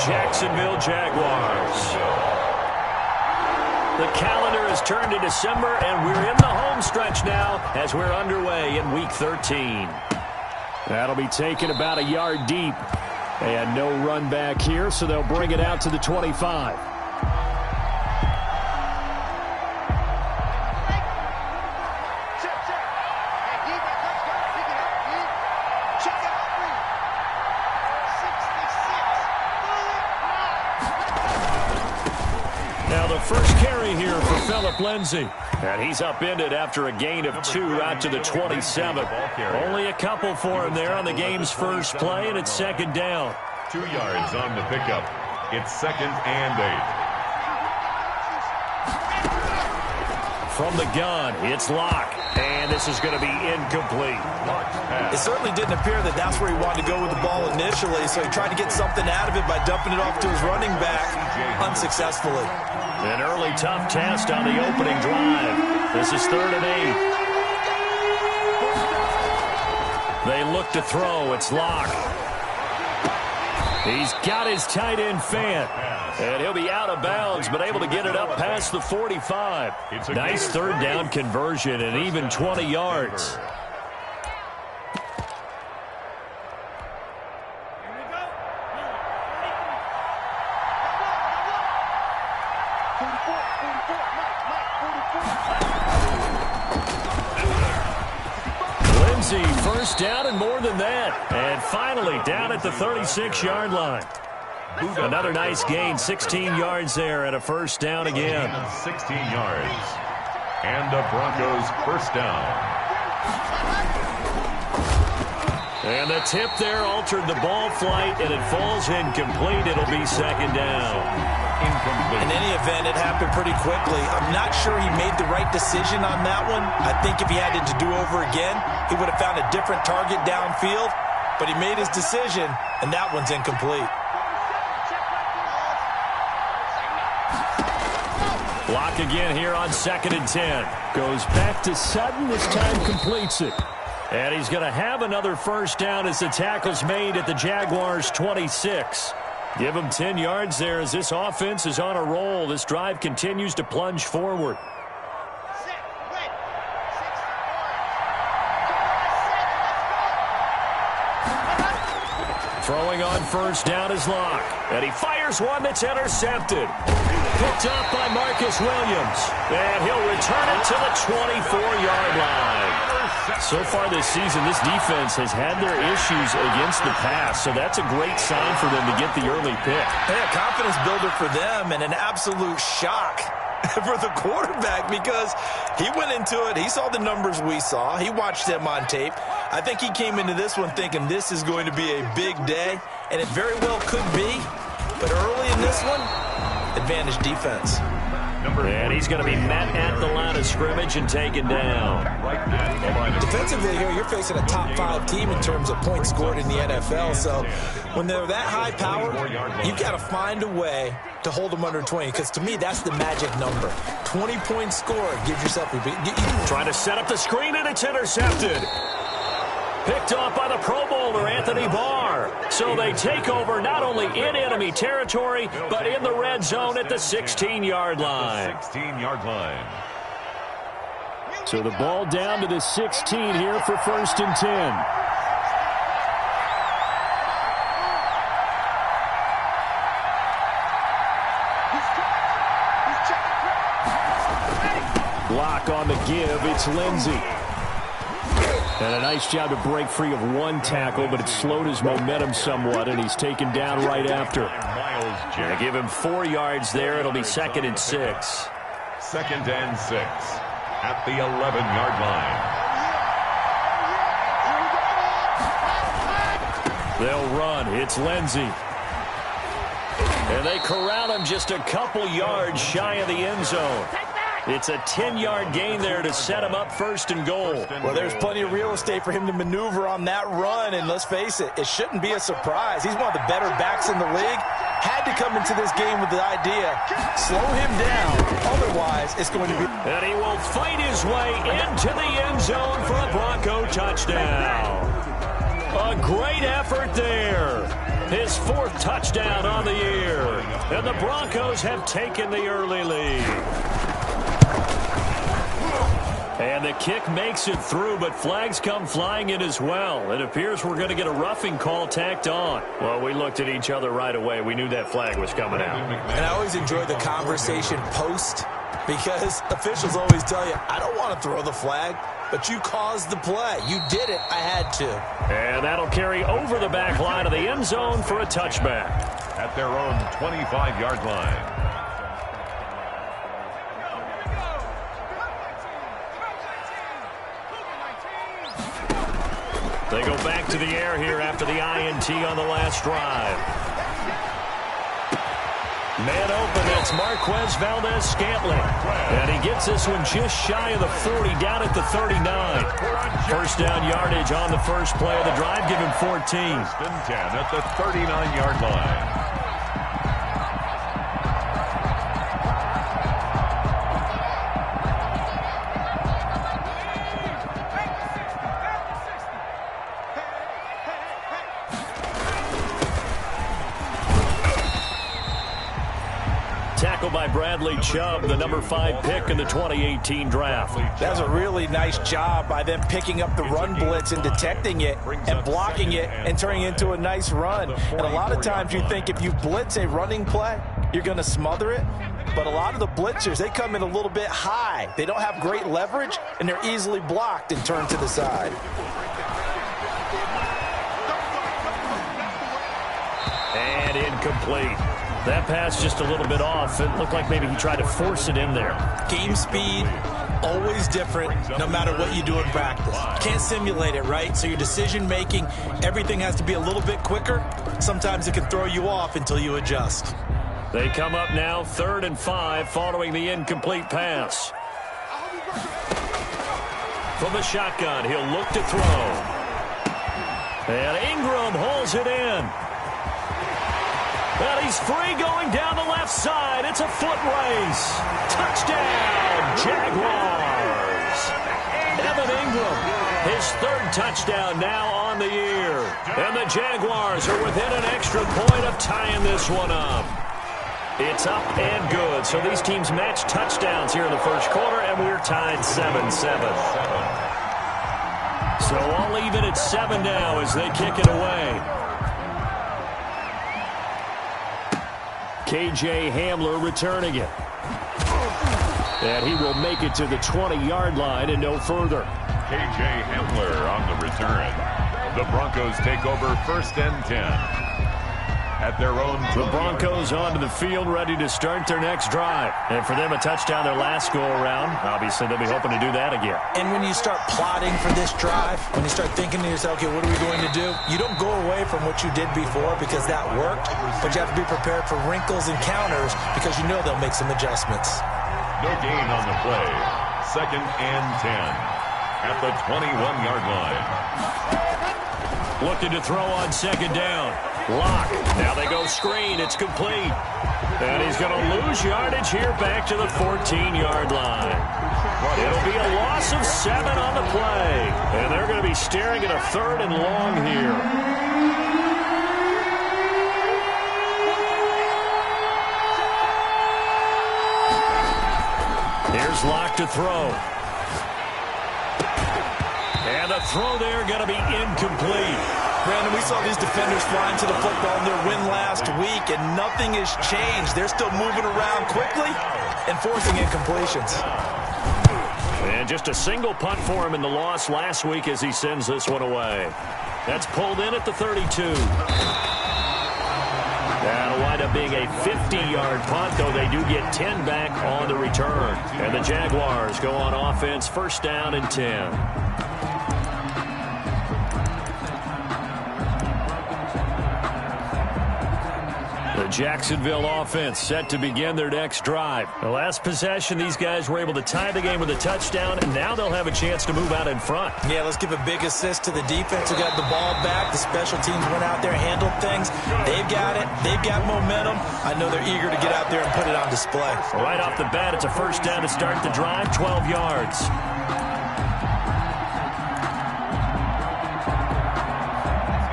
Jacksonville Jaguars. The calendar has turned to December, and we're in the home stretch now as we're underway in Week 13. That'll be taken about a yard deep. And no run back here, so they'll bring it out to the 25. Now the first carry here for Phillip Lindsay. And he's upended after a gain of 2 out to the 27. Only a couple for him there on the game's first play, and it's second down. 2 yards on the pickup. It's 2nd and 8. From the gun, it's Locke. And this is going to be incomplete. It certainly didn't appear that that's where he wanted to go with the ball initially, so he tried to get something out of it by dumping it off to his running back unsuccessfully. An early tough test on the opening drive. This is 3rd and 8. They look to throw. It's Locke. He's got his tight end fan. And he'll be out of bounds, but able to get it up past the 45. Nice 3rd down conversion and even 20 yards. Lindsay, first down and more than that. And finally down at the 36-yard line. Another nice gain, 16 yards there and a first down again. 16 yards. And the Broncos first down. And the tip there altered the ball flight, and it falls incomplete. It'll be second down. Incomplete. In any event, it happened pretty quickly. I'm not sure he made the right decision on that one. I think if he had it to do over again, he would have found a different target downfield. But he made his decision, and that one's incomplete. Block again here on 2nd and 10. Goes back to Sutton. This time completes it. And he's going to have another first down as the tackle's made at the Jaguars' 26. Give him 10 yards there as this offense is on a roll. This drive continues to plunge forward. Throwing on first down is Locke. And he fires one that's intercepted. Picked up by Marcus Williams. And he'll return it to the 24-yard line. So far this season, this defense has had their issues against the pass. So that's a great sign for them to get the early pick. Hey, a confidence builder for them and an absolute shock for the quarterback because he went into it. He saw the numbers we saw. He watched them on tape. I think he came into this one thinking this is going to be a big day, and it very well could be. But early in this one, advantage defense. And he's going to be met at the line of scrimmage and taken down. Defensively here, you're facing a top 5 team in terms of points scored in the NFL. So when they're that high power, you've got to find a way to hold them under 20. Because to me, that's the magic number. 20-point score gives yourself a big... Trying to set up the screen, and it's intercepted. Picked off by the Pro Bowler, Anthony Barr. So they take over not only in enemy territory, but in the red zone at the 16-yard line. 16-yard line. So the ball down to the 16 here for 1st and 10. Block on the give. It's Lindsay. And a nice job to break free of one tackle, but it slowed his momentum somewhat, and he's taken down right after. They give him 4 yards there. It'll be 2nd and 6. 2nd and 6 at the 11-yard line. They'll run. It's Lindsay. And they corral him just a couple yards shy of the end zone. It's a 10-yard gain there to set him up 1st and goal. Well, there's plenty of real estate for him to maneuver on that run, and let's face it, it shouldn't be a surprise. He's one of the better backs in the league. Had to come into this game with the idea, slow him down, otherwise it's going to be... And he will fight his way into the end zone for a Bronco touchdown. A great effort there. his 4th touchdown on the year. And the Broncos have taken the early lead. And the kick makes it through, but flags come flying in as well. It appears we're going to get a roughing call tacked on. Well, we looked at each other right away. We knew that flag was coming out. And I always enjoy the conversation post, because officials always tell you, I don't want to throw the flag, but you caused the play. You did it. I had to. And that'll carry over the back line of the end zone for a touchback. At their own 25-yard line. They go back to the air here after the INT on the last drive. Man open, it's Marquez Valdez-Scantling. And he gets this one just shy of the 40, down at the 39. First down yardage on the first play of the drive, give him 14. First and 10 at the 39-yard line. Tackled by Bradley Chubb, the number 5 pick in the 2018 draft. That's a really nice job by them picking up the run blitz and detecting it and blocking it and turning it into a nice run. And a lot of times you think if you blitz a running play, you're going to smother it. But a lot of the blitzers, they come in a little bit high. They don't have great leverage, and they're easily blocked and turned to the side. And incomplete. That pass just a little bit off. It looked like maybe he tried to force it in there. Game speed, always different, no matter what you do in practice. Can't simulate it, right? So your decision-making, everything has to be a little bit quicker. Sometimes it can throw you off until you adjust. They come up now, 3rd and 5, following the incomplete pass. From the shotgun, he'll look to throw. And Ingram holds it in. Well, he's free going down the left side. It's a foot race. Touchdown, Jaguars. Evan Ingram, his 3rd touchdown now on the year. And the Jaguars are within an extra point of tying this one up. It's up and good. So these teams match touchdowns here in the first quarter, and we're tied 7-7. So all even at 7 now as they kick it away. K.J. Hamler returning it. And he will make it to the 20-yard line and no further. K.J. Hamler on the return. The Broncos take over 1st and 10. At their own. The Broncos onto the field, ready to start their next drive. And for them, a touchdown their last go-around. Obviously, they'll be hoping to do that again. And when you start plotting for this drive, when you start thinking to yourself, okay, what are we going to do? You don't go away from what you did before because that worked, but you have to be prepared for wrinkles and counters because you know they'll make some adjustments. No gain on the play. 2nd and 10 at the 21-yard line. Looking to throw on 2nd down. Lock. Now they go screen. It's complete. And he's going to lose yardage here back to the 14-yard line. It'll be a loss of 7 on the play. And they're going to be staring at a 3rd and long here. Here's Lock to throw. And the throw there going to be incomplete. Brandon, we saw these defenders flying to the football in their win last week, and nothing has changed. They're still moving around quickly and forcing incompletions. And just a single punt for him in the loss last week as he sends this one away. That's pulled in at the 32. That'll wind up being a 50-yard punt, though they do get 10 back on the return. And the Jaguars go on offense, 1st down and 10. The Jacksonville offense set to begin their next drive. The last possession, these guys were able to tie the game with a touchdown, and now they'll have a chance to move out in front. Yeah, let's give a big assist to the defense who got the ball back. The special teams went out there, handled things. They've got it. They've got momentum. I know they're eager to get out there and put it on display. Right off the bat, it's a 1st down to start the drive, 12 yards.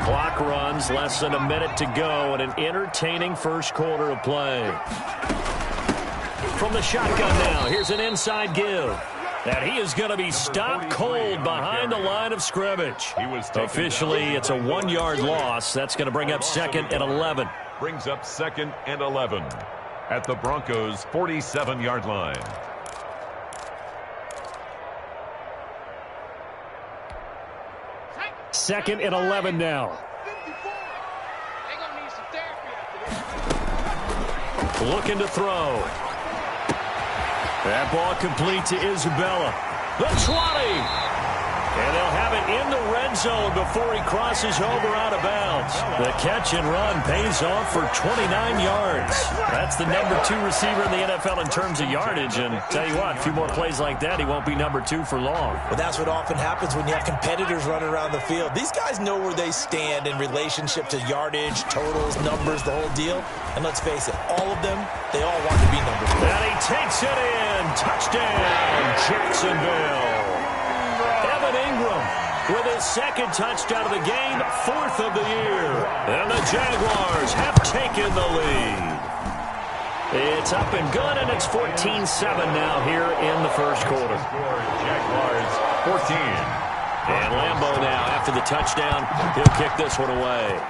Clock clock runs. Less than a minute to go in an entertaining first quarter of play. From the shotgun now, here's an inside give. And he is going to be stopped cold behind the line of scrimmage. Officially, it's a 1-yard loss. That's going to bring up 2nd and 11. Brings up 2nd and 11 at the Broncos' 47-yard line. Second and 11 now. Looking to throw. That ball complete to Isabella. The 20. And they'll have it in the red zone before he crosses over out of bounds. The catch and run pays off for 29 yards. That's the number 2 receiver in the NFL in terms of yardage. And tell you what, a few more plays like that, he won't be number 2 for long. Well, that's what often happens when you have competitors running around the field. These guys know where they stand in relationship to yardage, totals, numbers, the whole deal. And let's face it, all of them, they all want to be number 2. And he takes it in. Touchdown, Jacksonville. With his 2nd touchdown of the game, 4th of the year. And the Jaguars have taken the lead. It's up and good, and it's 14-7 now here in the first quarter. Jaguars 14. And Lambeau now, after the touchdown, he'll kick this one away.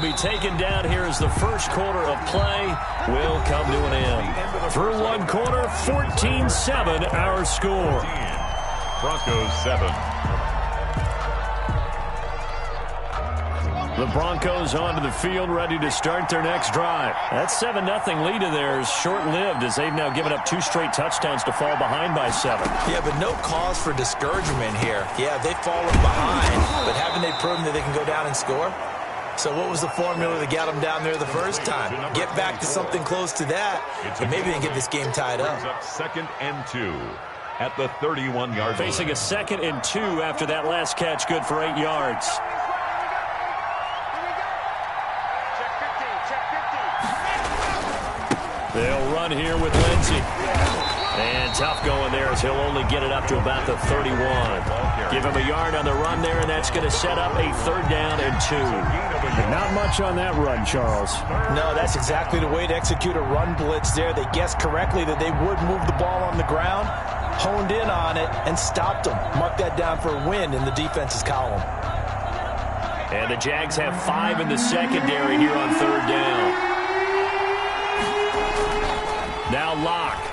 Be taken down here as the first quarter of play will come to an end. Through one quarter, 14-7 our score. Broncos 7. The Broncos onto the field, ready to start their next drive. That 7-0 lead of theirs short-lived as they've now given up 2 straight touchdowns to fall behind by 7. Yeah, but no cause for discouragement here. Yeah, they've fallen behind, but haven't they proven that they can go down and score? So what was the formula that got them down there the first time? Get back to something close to that, and maybe they can get this game tied up. 2nd and 2 at the 31-yard line. Facing a 2nd and 2 after that last catch, good for 8 yards. They'll run here with Lindsey. And tough going there as he'll only get it up to about the 31. Give him a yard on the run there, and that's going to set up a 3rd down and 2. Not much on that run, Charles. No, that's exactly the way to execute a run blitz there. They guessed correctly that they would move the ball on the ground, honed in on it, and stopped them. Mark that down for a win in the defense's column. And the Jags have 5 in the secondary here on 3rd down. Now Locke.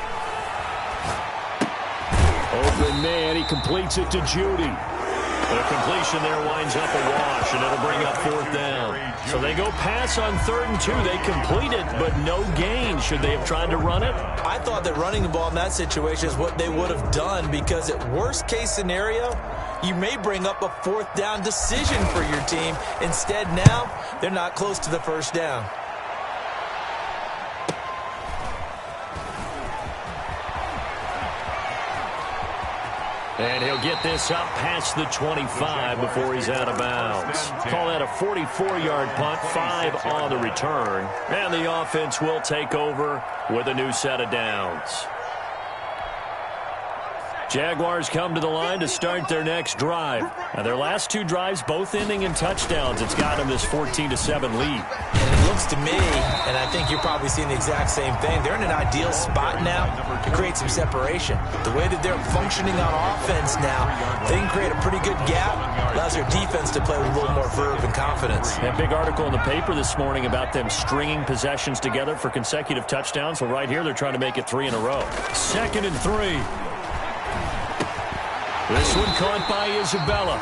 Open man, he completes it to Judy. The completion there winds up a wash, and it'll bring up 4th down. So they go pass on 3rd and 2. They complete it, but no gain. Should they have tried to run it? I thought that running the ball in that situation is what they would have done, because at worst case scenario, you may bring up a 4th down decision for your team. Instead now, they're not close to the 1st down. And he'll get this up past the 25 before he's out of bounds. Call that a 44-yard punt, 5 on the return. And the offense will take over with a new set of downs. Jaguars come to the line to start their next drive. Now, their last 2 drives, both ending in touchdowns. It's got them this 14-7 lead. And it looks to me, and I think you're probably seeing the exact same thing, they're in an ideal spot now to create some separation. The way that they're functioning on offense now, they can create a pretty good gap. Allows their defense to play with a little more verve and confidence. That big article in the paper this morning about them stringing possessions together for consecutive touchdowns. Well, right here, they're trying to make it 3 in a row. 2nd and 3. This one caught by Isabella.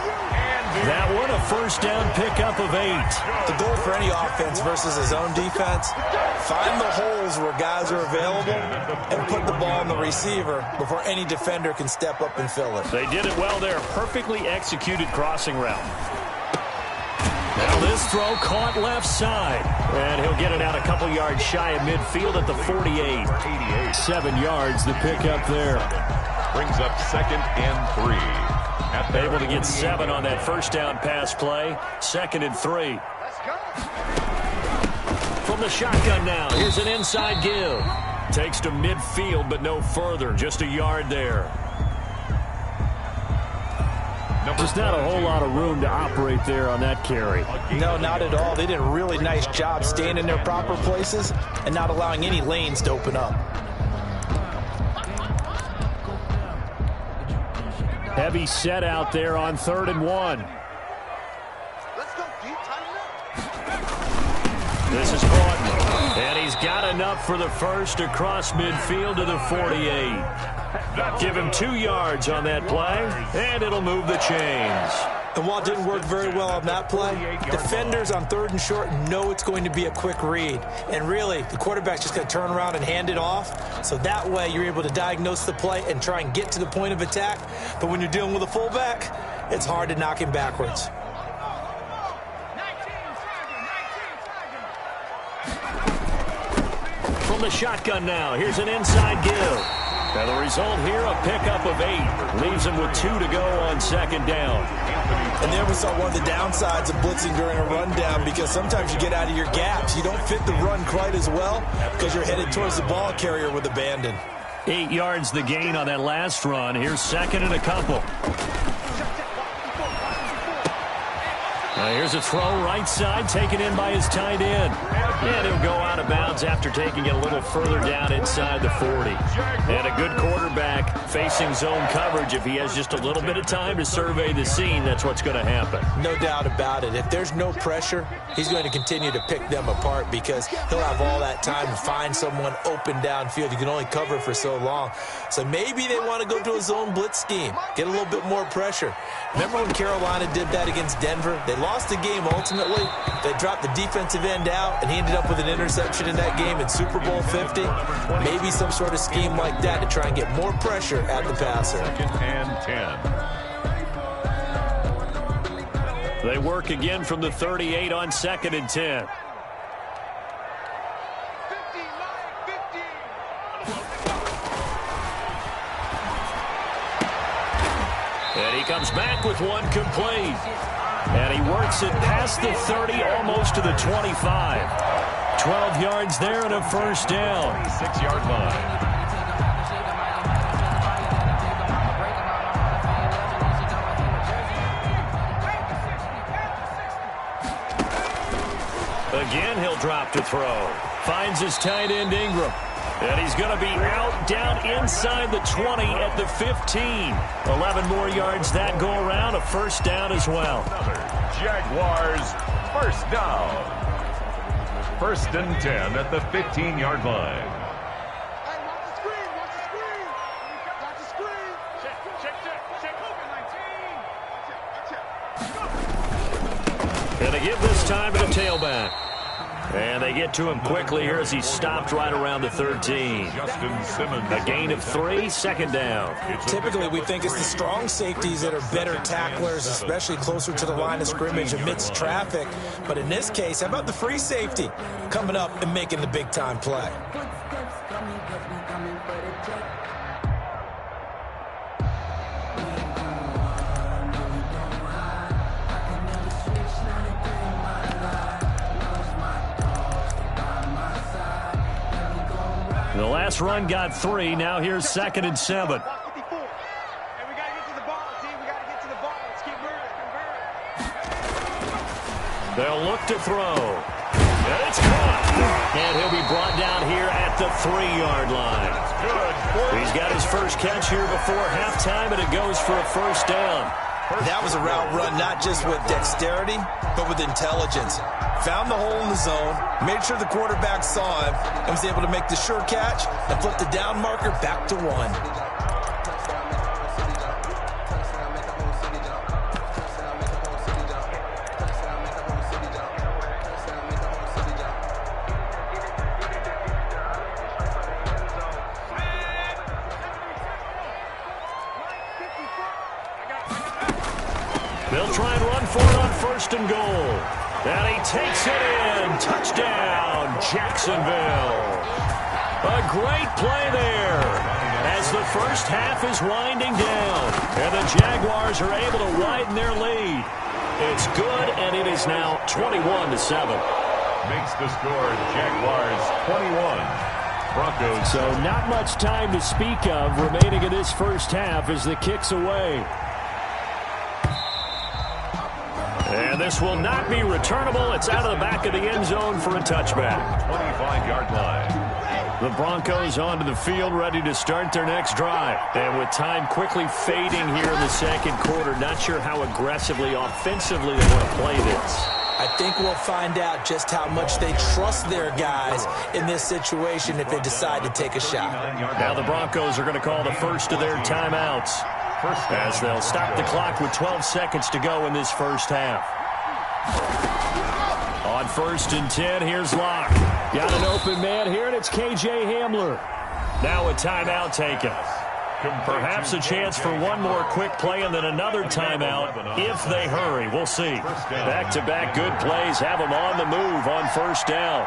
That one a 1st down pickup of 8. The goal for any offense versus his own defense, find the holes where guys are available and put the ball on the receiver before any defender can step up and fill it. They did it well there. Perfectly executed crossing route. Now this throw caught left side. And he'll get it out a couple yards shy of midfield at the 48. 7 yards the pickup there. Brings up 2nd and 3. Able to get 7 on that 1st down pass play. 2nd and 3. From the shotgun now. Here's an inside give. Takes to midfield, but no further. Just a yard there. There's not a whole lot of room to operate there on that carry. No, not at all. They did a really nice job staying in their proper places and not allowing any lanes to open up. Heavy set out there on 3rd and 1. This is Gordon, and he's got enough for the first across midfield to the 48. Give him 2 yards on that play, and it'll move the chains. And while it didn't work very well on that play, defenders on 3rd and short know it's going to be a quick read. And really, the quarterback's just going to turn around and hand it off. So that way, you're able to diagnose the play and try and get to the point of attack. But when you're dealing with a fullback, it's hard to knock him backwards. From the shotgun now, here's an inside give. And the result here, a pickup of 8. Leaves him with 2 to go on 2nd down. And there we saw one of the downsides of blitzing during a rundown, because sometimes you get out of your gaps. You don't fit the run quite as well because you're headed towards the ball carrier with abandon. 8 yards the gain on that last run. Here's 2nd and a couple. Now here's a throw right side, taken in by his tight end. And he'll go out of bounds after taking it a little further down inside the 40. And a good quarterback facing zone coverage. If he has just a little bit of time to survey the scene, that's what's going to happen. No doubt about it. If there's no pressure, he's going to continue to pick them apart because he'll have all that time to find someone open downfield. You can only cover for so long. So maybe they want to go to a zone blitz scheme, get a little bit more pressure. Remember when Carolina did that against Denver? They lost the game ultimately. They dropped the defensive end out, and he ended up with an interception in that game in Super Bowl 50. Maybe some sort of scheme like that to try and get more pressure at the passer. 2nd and 10. They work again from the 38 on 2nd and 10. And he comes back with one complete. And he works it past the 30, almost to the 25. 12 yards there and a first down. 26-yard line. Again, he'll drop to throw. Finds his tight end, Ingram. And he's going to be out down inside the 20 at the 15. 11 more yards that go around. A first down as well. Another Jaguars first down. 1st and 10 at the 15-yard line. Hey, watch the screen. Watch the screen. Watch the screen. Check. Open 19. And they give this time to the tailback. And they get to him quickly here as he stopped right around the 13. Justin Simmons. A gain of 3, 2nd down. Typically, we think it's the strong safeties that are better tacklers, especially closer to the line of scrimmage amidst traffic. But in this case, how about the free safety coming up and making the big-time play? The last run got 3. Now here's 2nd and 7. They'll look to throw. And it's caught. And he'll be brought down here at the 3-yard line. He's got his first catch here before halftime, and it goes for a first down. That was a route run not just with dexterity, but with intelligence. Found the hole in the zone, made sure the quarterback saw him, and was able to make the sure catch and flip the down marker back to 1. They'll try and run for it on 1st and goal. And he takes it in. Touchdown, Jacksonville. A great play there as the first half is winding down. And the Jaguars are able to widen their lead. It's good, and it is now 21-7. Makes the score Jaguars 21, Broncos. So not much time to speak of remaining in this first half as the kick's away. And this will not be returnable. It's out of the back of the end zone for a touchback. 25-yard line. The Broncos onto the field, ready to start their next drive. And with time quickly fading here in the second quarter, not sure how aggressively, offensively they want to play this. I think we'll find out just how much they trust their guys in this situation if they decide to take a shot. Now the Broncos are going to call the first of their timeouts, as they'll stop the clock with 12 seconds to go in this first half. On 1st and 10, here's Locke. Got an open man here, and it's K.J. Hamler. Now a timeout taken. Perhaps a chance for one more quick play and then another timeout if they hurry. We'll see. Back-to-back good plays have them on the move on 1st down.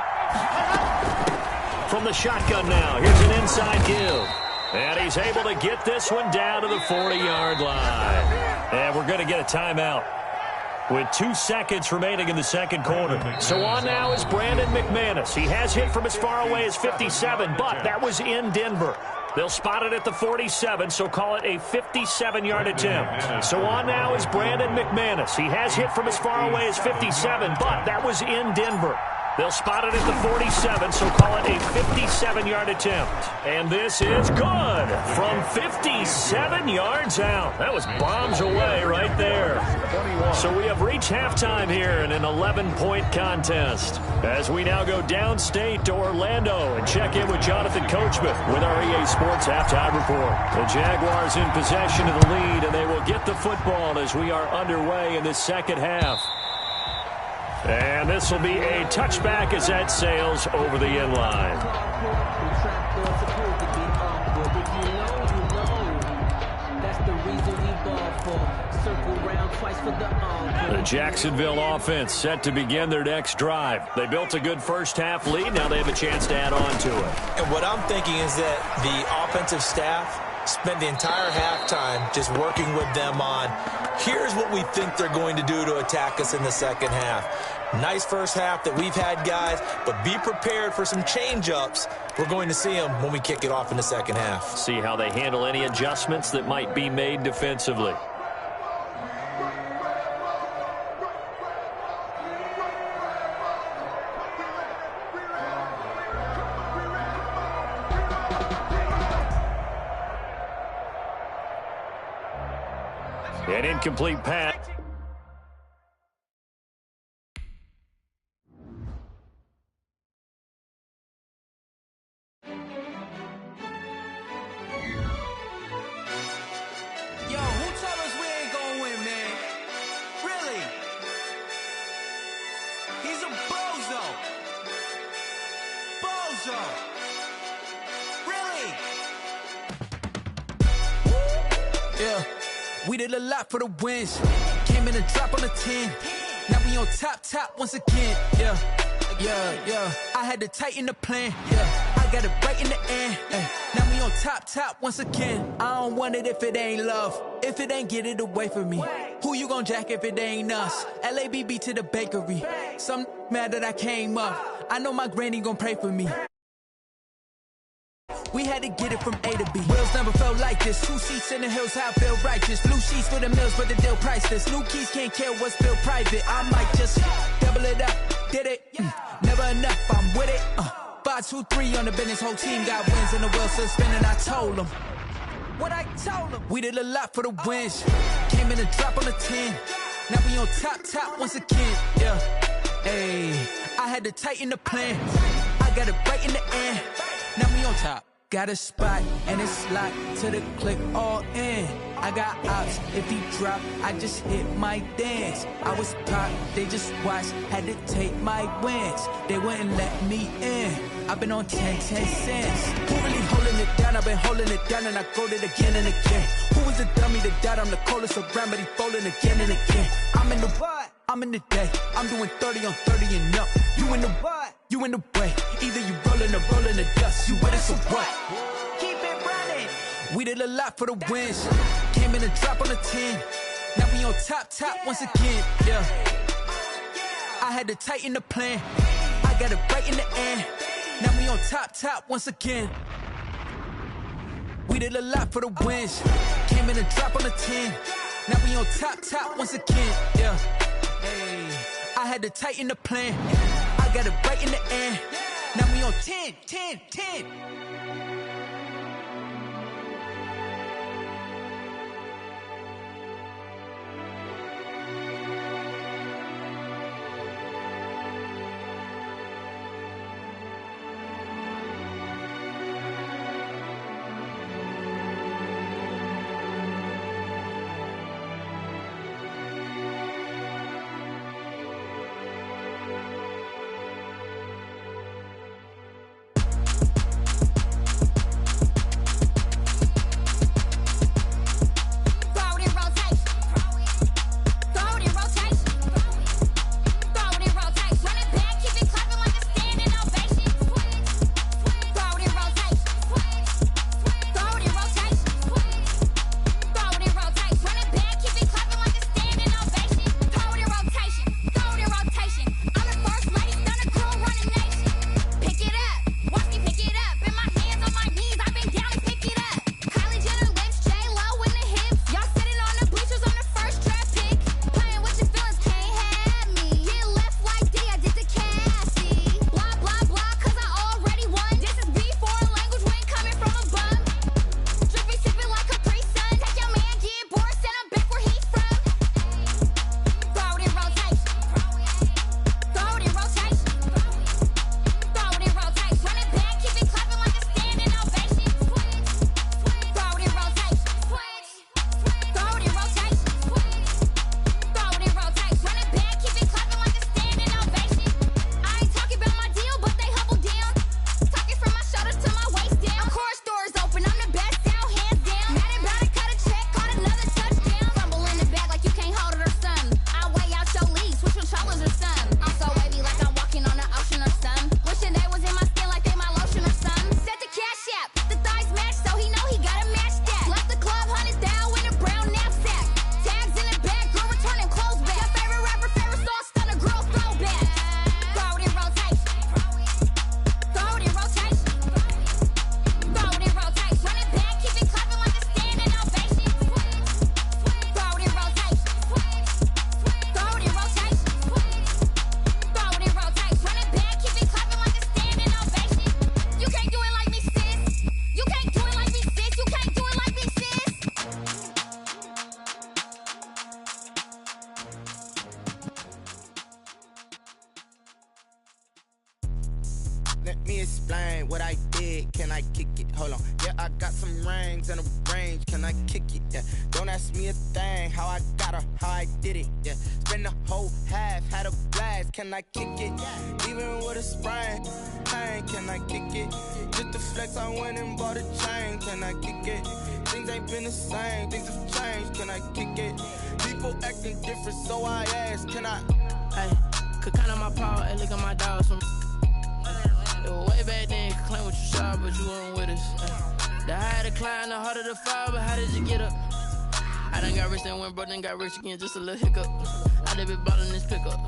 From the shotgun now, here's an inside give. And he's able to get this one down to the 40-yard line. And we're going to get a timeout with 2 seconds remaining in the second quarter. So on now is Brandon McManus. He has hit from as far away as 57, but that was in Denver. They'll spot it at the 47, so call it a 57-yard attempt. So on now is Brandon McManus. He has hit from as far away as 57, but that was in Denver. They'll spot it at the 47, so call it a 57-yard attempt. And this is good from 57 yards out. That was bombs away right there. So we have reached halftime here in an 11-point contest. As we now go downstate to Orlando and check in with Jonathan Coachman with our EA Sports Halftime Report. The Jaguars in possession of the lead, and they will get the football as we are underway in the second half. And this will be a touchback as that sails over the end line. The Jacksonville offense set to begin their next drive. They built a good first half lead. Now they have a chance to add on to it. And what I'm thinking is that the offensive staff spent the entire halftime just working with them on, here's what we think they're going to do to attack us in the second half. Nice first half that we've had, guys, but be prepared for some change-ups. We're going to see them when we kick it off in the second half. See how they handle any adjustments that might be made defensively. An incomplete pass. Yo, who told us we ain't gonna win, man? Really? He's a bozo. Bozo. Really? Yeah. We did a lot for the wins. Came in a drop on the 10. Now we on top once again. Yeah. I had to tighten the plan. Yeah. I got it right in the end. Now we on top once again. I don't want it if it ain't love. If it ain't, get it away from me. Who you gon' jack if it ain't us? LABB to the bakery. Some mad that I came up. I know my granny gon' pray for me. We had to get it from A to B. Wheels never felt like this. 2 seats in the hills, how I feel righteous. Blue sheets for the mills, but the deal priceless. New keys can't care what's still private. I might just double it up. Did it? Never enough, I'm with it. 5, 2, 3 on the business. Whole team got wins and the wheels still spinning. I told them what I told them. We did a lot for the wins. Came in a drop on the 10. Now we on top once again. Yeah. Hey, I had to tighten the plan. I got it right in the end. Now we on top. Got a spot, and it's locked to the click all in. I got ops, if he drop, I just hit my dance. I was popped, they just watched, had to take my wins. They wouldn't let me in. I've been on 10 cents. Who really holding it down? I've been holding it down, and I quote it again and again. Who was a dummy to doubt? I'm the coldest around, but he folding again and again. I'm in the what? I'm in the day. I'm doing 30 on 30 and up. You in the what? You in the way. Either you rolling or rolling the dust. You with us or what? Keep it running. We did a lot for the wins. Came in a drop on the 10. Now we on top once again. Yeah. I had to tighten the plan. I got it right in the end. Now we on top once again. We did a lot for the wins. Came in and drop on the 10. Now we on top once again. Yeah. Hey. I had to tighten the plan. I got it right in the end. Now we on 10. Let me explain what I did. Can I kick it? Hold on. Yeah, I got some rings and a range. Can I kick it? Yeah. Don't ask me a thing. How I got her, how I did it. Yeah. Spend the whole half, had a blast. Can I kick it? Even with a sprain, pain. Can I kick it? Just to flex, I went and bought a chain. Can I kick it? Things ain't been the same. Things have changed. Can I kick it? People acting different, so I ask. Can I? Hey, could count on my power and look at my dogs from. It was way back then, could claim what you saw, but you weren't with us. The higher the climb, the harder the fall, but how did you get up? I done got rich, then went broke, then got rich again, just a little hiccup. I done been ballin' this pickup.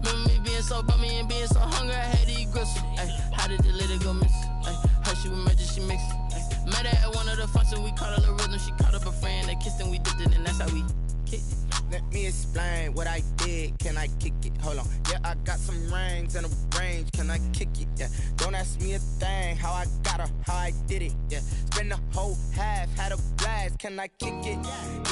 Remember me being so bummy and being so hungry, I had to eat gristle. Ay, how did the lady go miss? Ay, her she was magic, she mixed. Ay, met her at one of the functions, we caught a little rhythm, she caught up a friend, they kissed and we dipped it, and that's how we kicked it. Let me explain what I did. Can I kick it? Hold on. Yeah, I got some rings and a range. Can I kick it? Yeah. Don't ask me a thing. How I got her, how I did it. Yeah. Spend the whole half, had a blast. Can I kick it?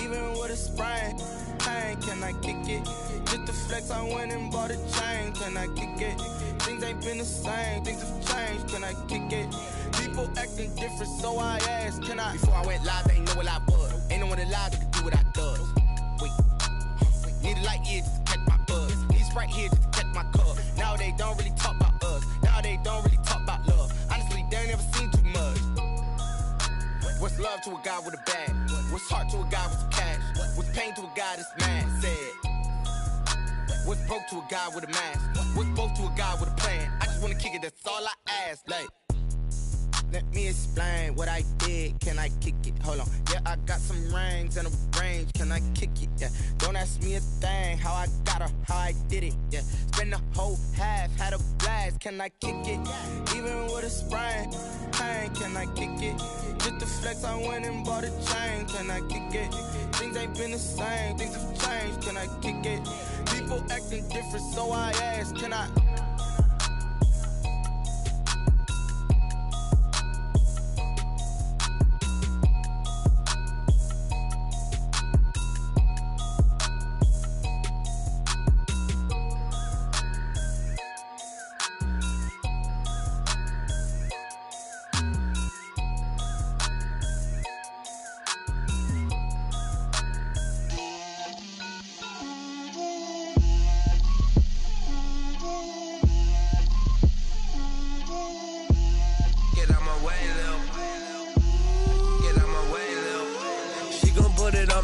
Even with a sprain, pain. Can I kick it? Just to flex, I went and bought a chain. Can I kick it? Things ain't been the same. Things have changed. Can I kick it? People acting different, so I asked. Can I? Before I went live, they ain't know what I was. Ain't no one alive that could do what I does. Wait. Need a light here just to catch my buzz. Need Sprite here just to catch my cup. Now they don't really talk about us. Now they don't really talk about love. Honestly, they ain't never seen too much. What's love to a guy with a bag? What's heart to a guy with some cash? What's pain to a guy that's mad? Said. What's broke to a guy with a mask? What's both to a guy with a plan? I just wanna kick it, that's all I ask. Like, Let me explain what I did. Can I kick it? Hold on. Yeah, I got some rings and a range. Can I kick it? Yeah. Don't ask me a thing. How I got her, how I did it. Yeah. Spend the whole half, had a blast. Can I kick it? Even with a sprain. Pain, can I kick it? Just the flex, I went and bought a chain. Can I kick it? Things ain't been the same. Things have changed. Can I kick it? People acting different, so I ask. Can I?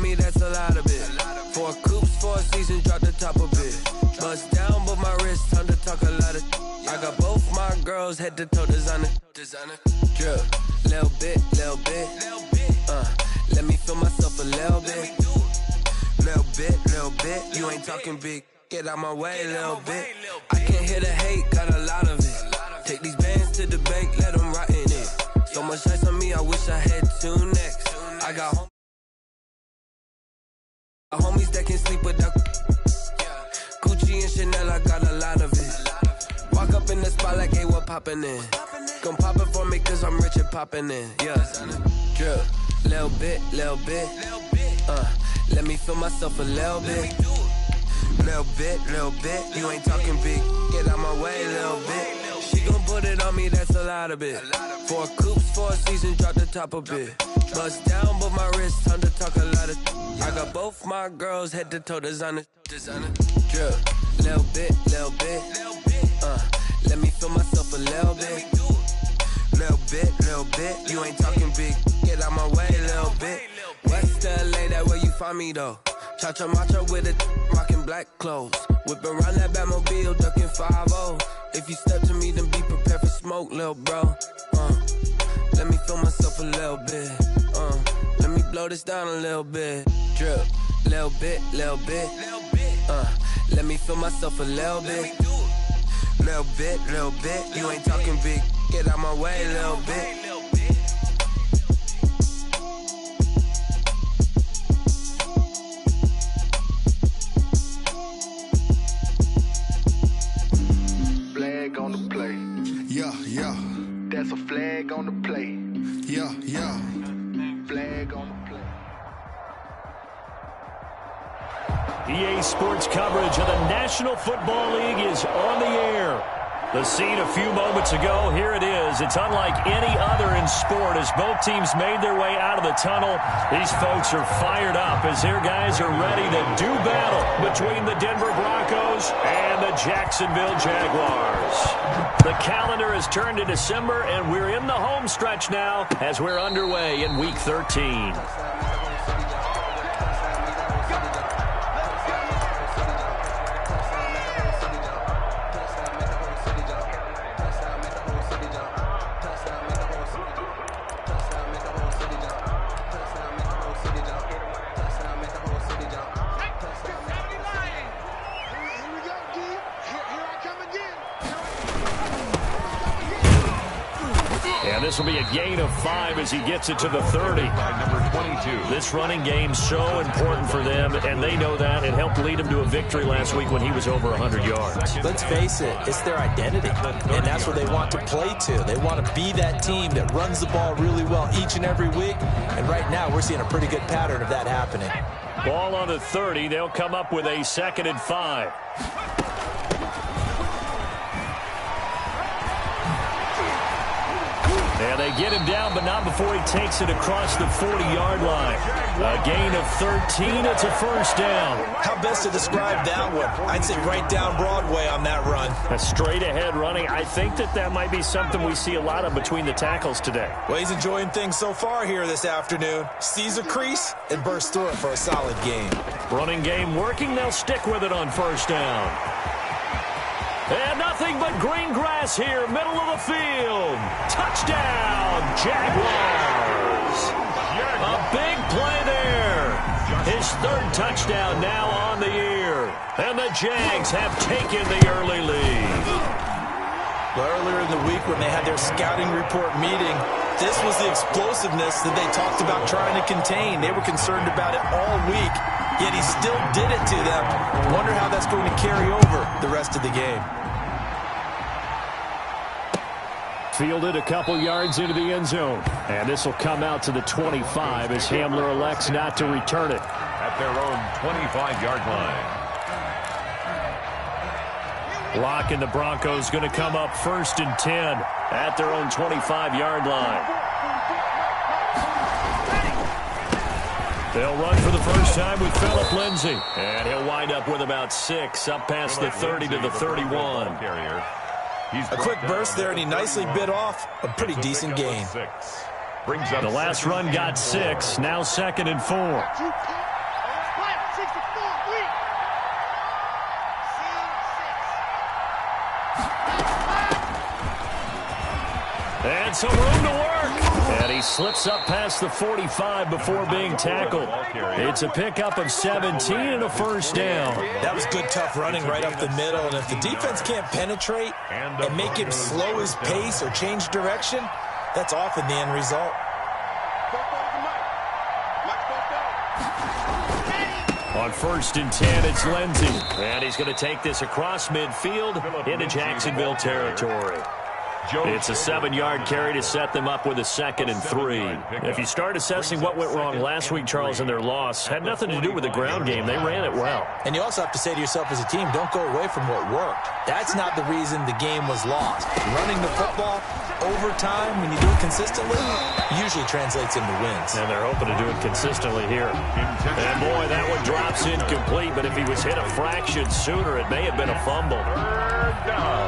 That's a lot of it. 4 coops, 4 seasons, drop the top of it. Bust down, but my wrist, time to talk a lot of. I got both my girls head to toe designer. Drip, little bit. Let me feel myself a little bit. Little bit. You ain't talking big. Get out my way, little bit. I can't hear the hate, got a lot of it. Take these bands to the bank, let them rot in it. So much ice on me, I wish I had 2 necks. I got homies that can sleep without Gucci and Chanel, I got a lot of it. Walk up in the spot like, hey, what poppin' in? Come pop it for me, cause I'm rich and poppin' in. Yeah, drip, little bit. Let me feel myself a little bit. Little bit. You ain't talking big. Get out my way, little bit. She gon' put it on me, that's a lot of it. 4 coops, 4 seasons, drop the top of it. Bust down, but my wrist, time to talk a lot of. I got both my girls head to toe designer. Drip, little bit. Let me feel myself a little bit. Little bit. You ain't talking big. Get out my way, little bit. West LA, that where you find me though. Cha-cha matcha with it, rocking black clothes. Whipping around that Batmobile, ducking 5-0. If you step to me, then be prepared for smoke, little bro. Let me feel myself a little bit. Let me blow this down a little bit. Drip, little bit. Let me feel myself a little bit. Little bit. You ain't talking big. Get out my way, little bit. Flag on the play. Yeah. That's a flag on the play. Yeah. Flag on the play. EA Sports coverage of the National Football League is on the air. The scene a few moments ago, here it is. It's unlike any other in sport as both teams made their way out of the tunnel. These folks are fired up as their guys are ready to do battle between the Denver Broncos and the Jacksonville Jaguars. The calendar has turned to December, and we're in the home stretch now as we're underway in Week 13. This will be a gain of 5 as he gets it to the 30. By number 22. This running game's so important for them, and they know that. It helped lead them to a victory last week when he was over 100 yards. Let's face it, it's their identity, and that's what they want to play to. They want to be that team that runs the ball really well each and every week, and right now we're seeing a pretty good pattern of that happening. Ball on the 30. They'll come up with a 2nd and 5. And they get him down, but not before he takes it across the 40-yard line. A gain of 13. It's a first down. How best to describe that one? I'd say right down Broadway on that run. A straight-ahead running. I think that might be something we see a lot of between the tackles today. Well, he's enjoying things so far here this afternoon. Sees a crease and bursts through it for a solid gain. Running game working. They'll stick with it on first down. And nothing but green grass here, middle of the field. Touchdown, Jaguars. A big play there. His third touchdown now on the year. And the Jags have taken the early lead. Well, earlier in the week when they had their scouting report meeting, this was the explosiveness that they talked about trying to contain. They were concerned about it all week, yet he still did it to them. Wonder how that's going to carry over the rest of the game. Fielded a couple yards into the end zone. And this will come out to the 25 as Hamler elects not to return it. At their own 25-yard line. Locke and the Broncos going to come up 1st and 10 at their own 25-yard line. They'll run for the first time with Phillip Lindsay. And he'll wind up with about 6 up past the 30 to the 31. A quick burst there, and he nicely bit off a pretty decent gain. The last run got 6, now 2nd and 4. And some room to work. And he slips up past the 45 before being tackled. It's a pickup of 17 and a first down. That was good, tough running right up the middle. And if the defense can't penetrate and make him slow his pace or change direction, that's often the end result. On 1st and 10, it's Lindsay. And he's going to take this across midfield into Jacksonville territory. It's a 7-yard carry to set them up with a 2nd and 3. If you start assessing what went wrong last week, Charles, in their loss, had nothing to do with the ground game. They ran it well. And you also have to say to yourself as a team, don't go away from what worked. That's not the reason the game was lost. Running the football over time, when you do it consistently, usually translates into wins. And they're hoping to do it consistently here. And boy, that one drops incomplete, but if he was hit a fraction sooner, it may have been a fumble. 3rd down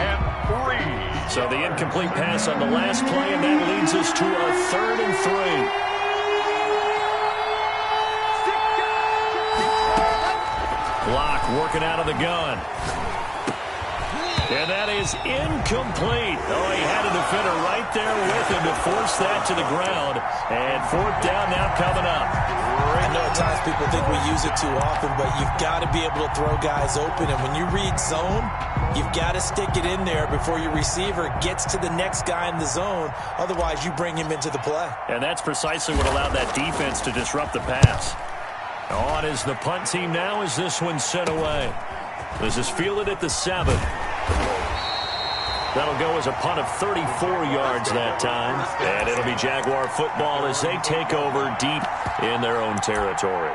and 3. So the incomplete pass on the last play, and that leads us to a 3rd and 3. Locke working out of the gun. And that is incomplete. Oh, he had a defender right there with him to force that to the ground. And 4th down now coming up. I know at times people think we use it too often, but you've got to be able to throw guys open. And when you read zone, you've got to stick it in there before your receiver gets to the next guy in the zone. Otherwise, you bring him into the play. And that's precisely what allowed that defense to disrupt the pass. On is the punt team now as this one's sent away. This is fielded at the 7. That'll go as a punt of 34 yards that time. And it'll be Jaguar football as they take over deep in their own territory.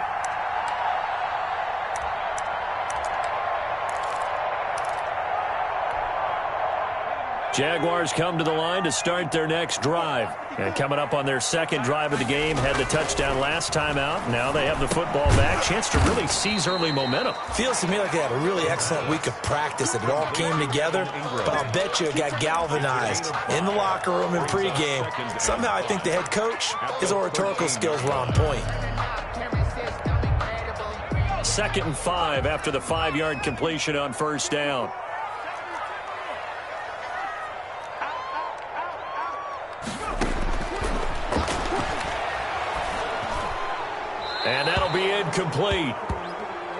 Jaguars come to the line to start their next drive. And coming up on their 2nd drive of the game, had the touchdown last time out. Now they have the football back. Chance to really seize early momentum. Feels to me like they had a really excellent week of practice. It all came together. But I'll bet you it got galvanized in the locker room in pregame. Somehow I think the head coach, his oratorical skills were on point. 2nd and 5 after the 5-yard completion on 1st down. And that'll be incomplete.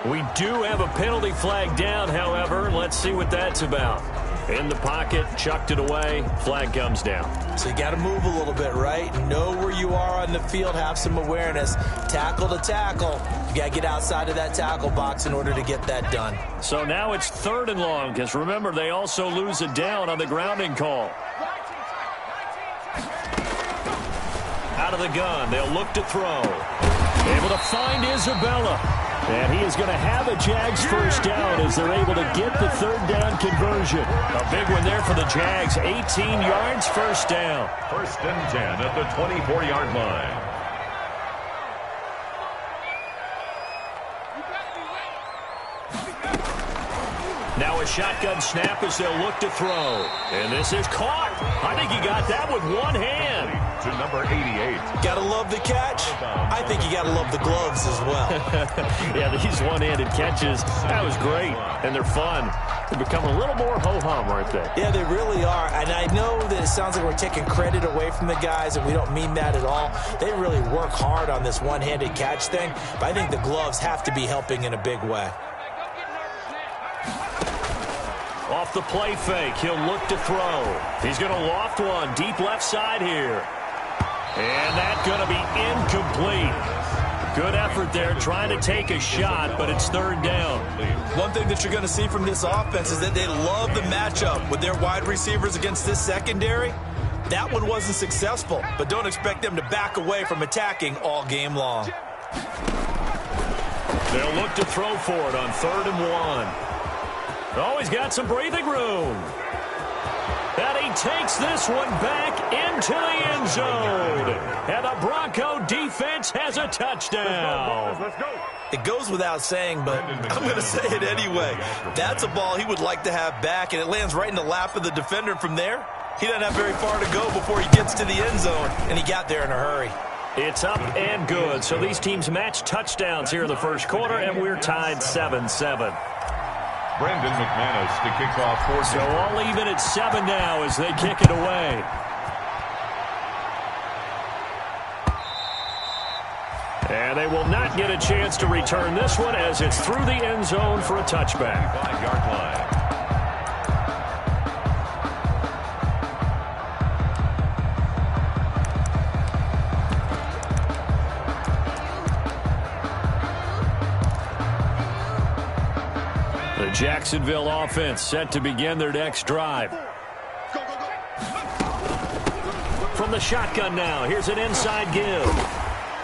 We do have a penalty flag down, however. Let's see what that's about. In the pocket, chucked it away, flag comes down. So you got to move a little bit, right? Know where you are on the field, have some awareness. Tackle to tackle. You got to get outside of that tackle box in order to get that done. So now it's 3rd and long, because remember, they also lose a down on the grounding call. Out of the gun, they'll look to throw. Able to find Isabella. And he is going to have a Jags first down as they're able to get the 3rd down conversion. A big one there for the Jags. 18 yards, first down. 1st and 10 at the 24-yard line. Now a shotgun snap as they'll look to throw. And this is caught. I think he got that with one hand. To number 88. Gotta love the catch. I think you gotta love the gloves as well. Yeah, these one-handed catches, that was great. And they're fun. They become a little more ho-hum, aren't they? Yeah, they really are. And I know that it sounds like we're taking credit away from the guys, and we don't mean that at all. They really work hard on this one-handed catch thing, but I think the gloves have to be helping in a big way. Off the play fake, he'll look to throw. He's going to loft one deep left side here. And that's going to be incomplete. Good effort there trying to take a shot, but it's third down. One thing that you're going to see from this offense is that they love the matchup with their wide receivers against this secondary. That one wasn't successful, but don't expect them to back away from attacking all game long. They'll look to throw for it on 3rd and 1. Oh, he's got some breathing room. And he takes this one back into the end zone. And the Bronco defense has a touchdown. Let's go. It goes without saying, but I'm going to say it anyway. That's a ball he would like to have back, and it lands right in the lap of the defender from there. He doesn't have very far to go before he gets to the end zone, and he got there in a hurry. It's up and good. So these teams match touchdowns here in the first quarter, and we're tied 7-7. Brandon McManus to kick off 4. So all even at 7 now as they kick it away. And they will not get a chance to return this one as it's through the end zone for a touchback. 5-yard line. The Jacksonville offense set to begin their next drive. From the shotgun now, here's an inside give.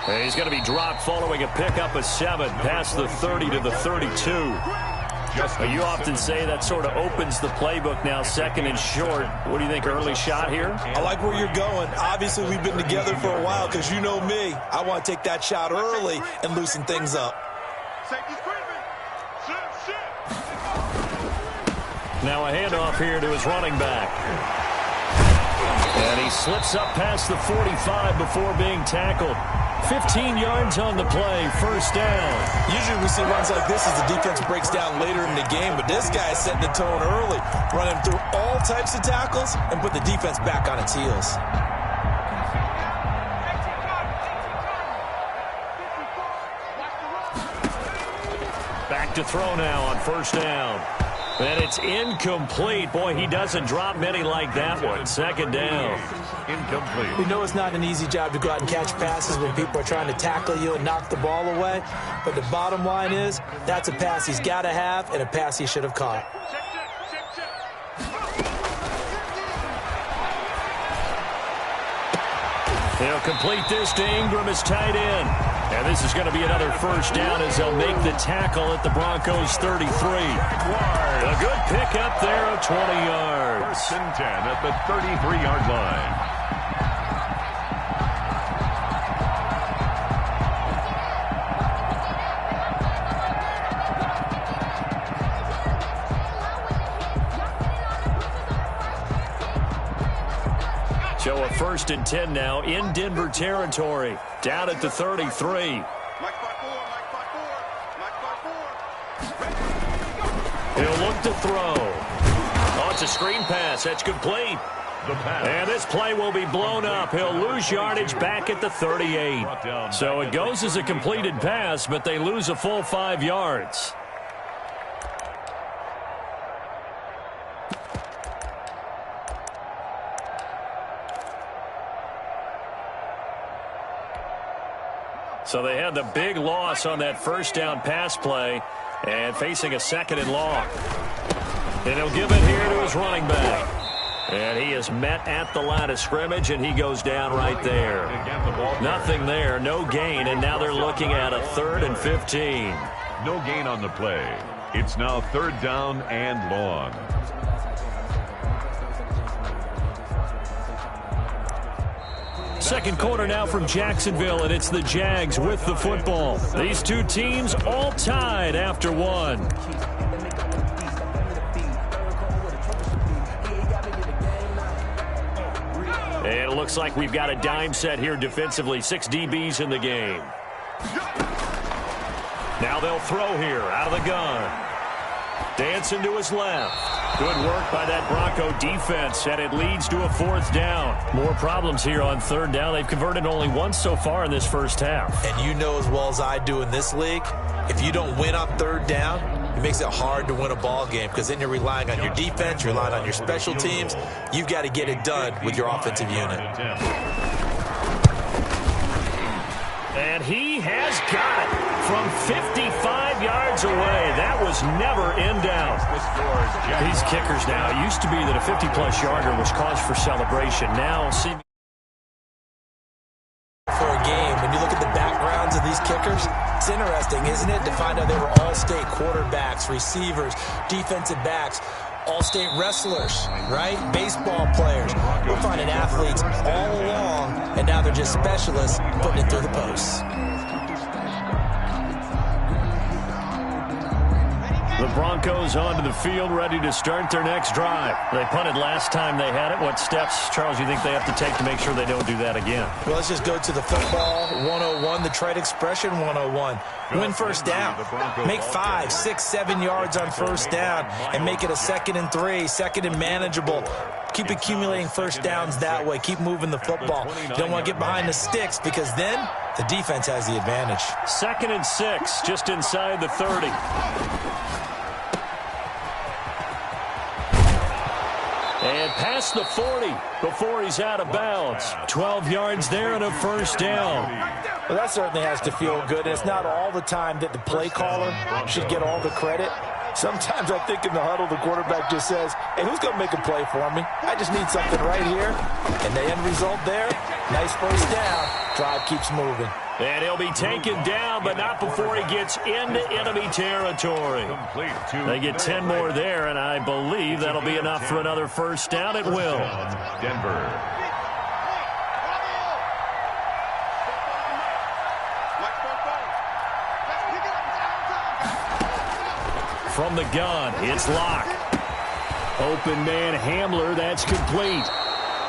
And he's going to be dropped following a pickup of 7 past the 30 to the 32. You often say that sort of opens the playbook now, 2nd and short. What do you think, early shot here? I like where you're going. Obviously, we've been together for a while because you know me. I want to take that shot early and loosen things up. Now a handoff here to his running back. And he slips up past the 45 before being tackled. 15 yards on the play, first down. Usually we see runs like this as the defense breaks down later in the game, but this guy is setting the tone early, running through all types of tackles and put the defense back on its heels. Back to throw now on first down. And it's incomplete. Boy, he doesn't drop many like that one. 2nd down. Incomplete. We know it's not an easy job to go out and catch passes when people are trying to tackle you and knock the ball away. But the bottom line is, that's a pass he's got to have and a pass he should have caught. They'll complete this to Ingram as tight end. And this is going to be another first down as they'll make the tackle at the Broncos 33. A good pickup there of 20 yards. 1st and 10 at the 33-yard line. So a 1st and 10 now in Denver territory. Down at the 33. He'll look to throw. Oh, it's a screen pass. That's complete. And this play will be blown up. He'll lose yardage back at the 38. So it goes as a completed pass, but they lose a full 5 yards. So they had the big loss on that first down pass play and facing a 2nd and long. And he'll give it here to his running back. And he is met at the line of scrimmage, and he goes down right there. Nothing there, no gain, and now they're looking at a 3rd and 15. No gain on the play. It's now 3rd down and long. Second quarter now from Jacksonville, and it's the Jags with the football. These two teams all tied after one. And it looks like we've got a dime set here defensively. 6 DBs in the game. Now they'll throw here out of the gun. Dancing to his left. Good work by that Bronco defense, and it leads to a 4th down. More problems here on 3rd down. They've converted only once so far in this first half. And you know as well as I do in this league, if you don't win on 3rd down, it makes it hard to win a ball game because then you're relying on your defense, you're relying on your special teams. You've got to get it done with your offensive unit. And he has got it from 55 yards away. That was never in doubt. These kickers now, it used to be that a 50-plus yarder was cause for celebration. Now, see... For a game, when you look at the backgrounds of these kickers, it's interesting, isn't it, to find out they were all-state quarterbacks, receivers, defensive backs, all-state wrestlers, right? Baseball players. We're finding athletes all along, and now they're just specialists putting it through the posts. The Broncos onto the field, ready to start their next drive. They punted last time they had it. What steps, Charles, you think they have to take to make sure they don't do that again? Well, let's just go to the football 101, the trade expression 101. Win first down. Make 5, 6, 7 yards on first down and make it a 2nd and 3, 2nd and manageable. Keep accumulating first downs that way. Keep moving the football. You don't want to get behind the sticks because then the defense has the advantage. 2nd and 6, just inside the 30. And past the 40 before he's out of bounds. 12 yards there and a first down. Well, that certainly has to feel good. It's not all the time that the play caller should get all the credit. Sometimes I think in the huddle, the quarterback just says, hey, who's going to make a play for me? I just need something right here. And the end result there, nice first down. Drive keeps moving. And he'll be taken down, but not before he gets into enemy territory. They get 10 more there, and I believe that'll be enough for another first down. It will. Denver. From the gun, it's Locke. Open man Hamler, that's complete.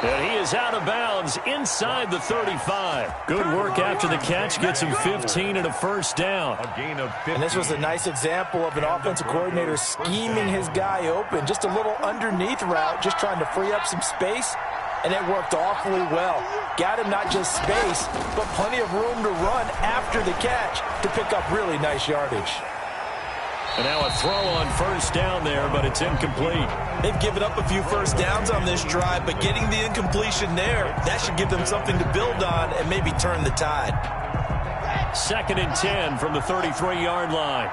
And he is out of bounds inside the 35. Good work after the catch. Gets him 15 and a first down. A gain of 15. And this was a nice example of an offensive coordinator scheming his guy open. Just a little underneath route, just trying to free up some space. And it worked awfully well. Got him not just space, but plenty of room to run after the catch to pick up really nice yardage. And now a throw on first down there, but it's incomplete. They've given up a few first downs on this drive, but getting the incompletion there, that should give them something to build on and maybe turn the tide. 2nd and 10 from the 33-yard line.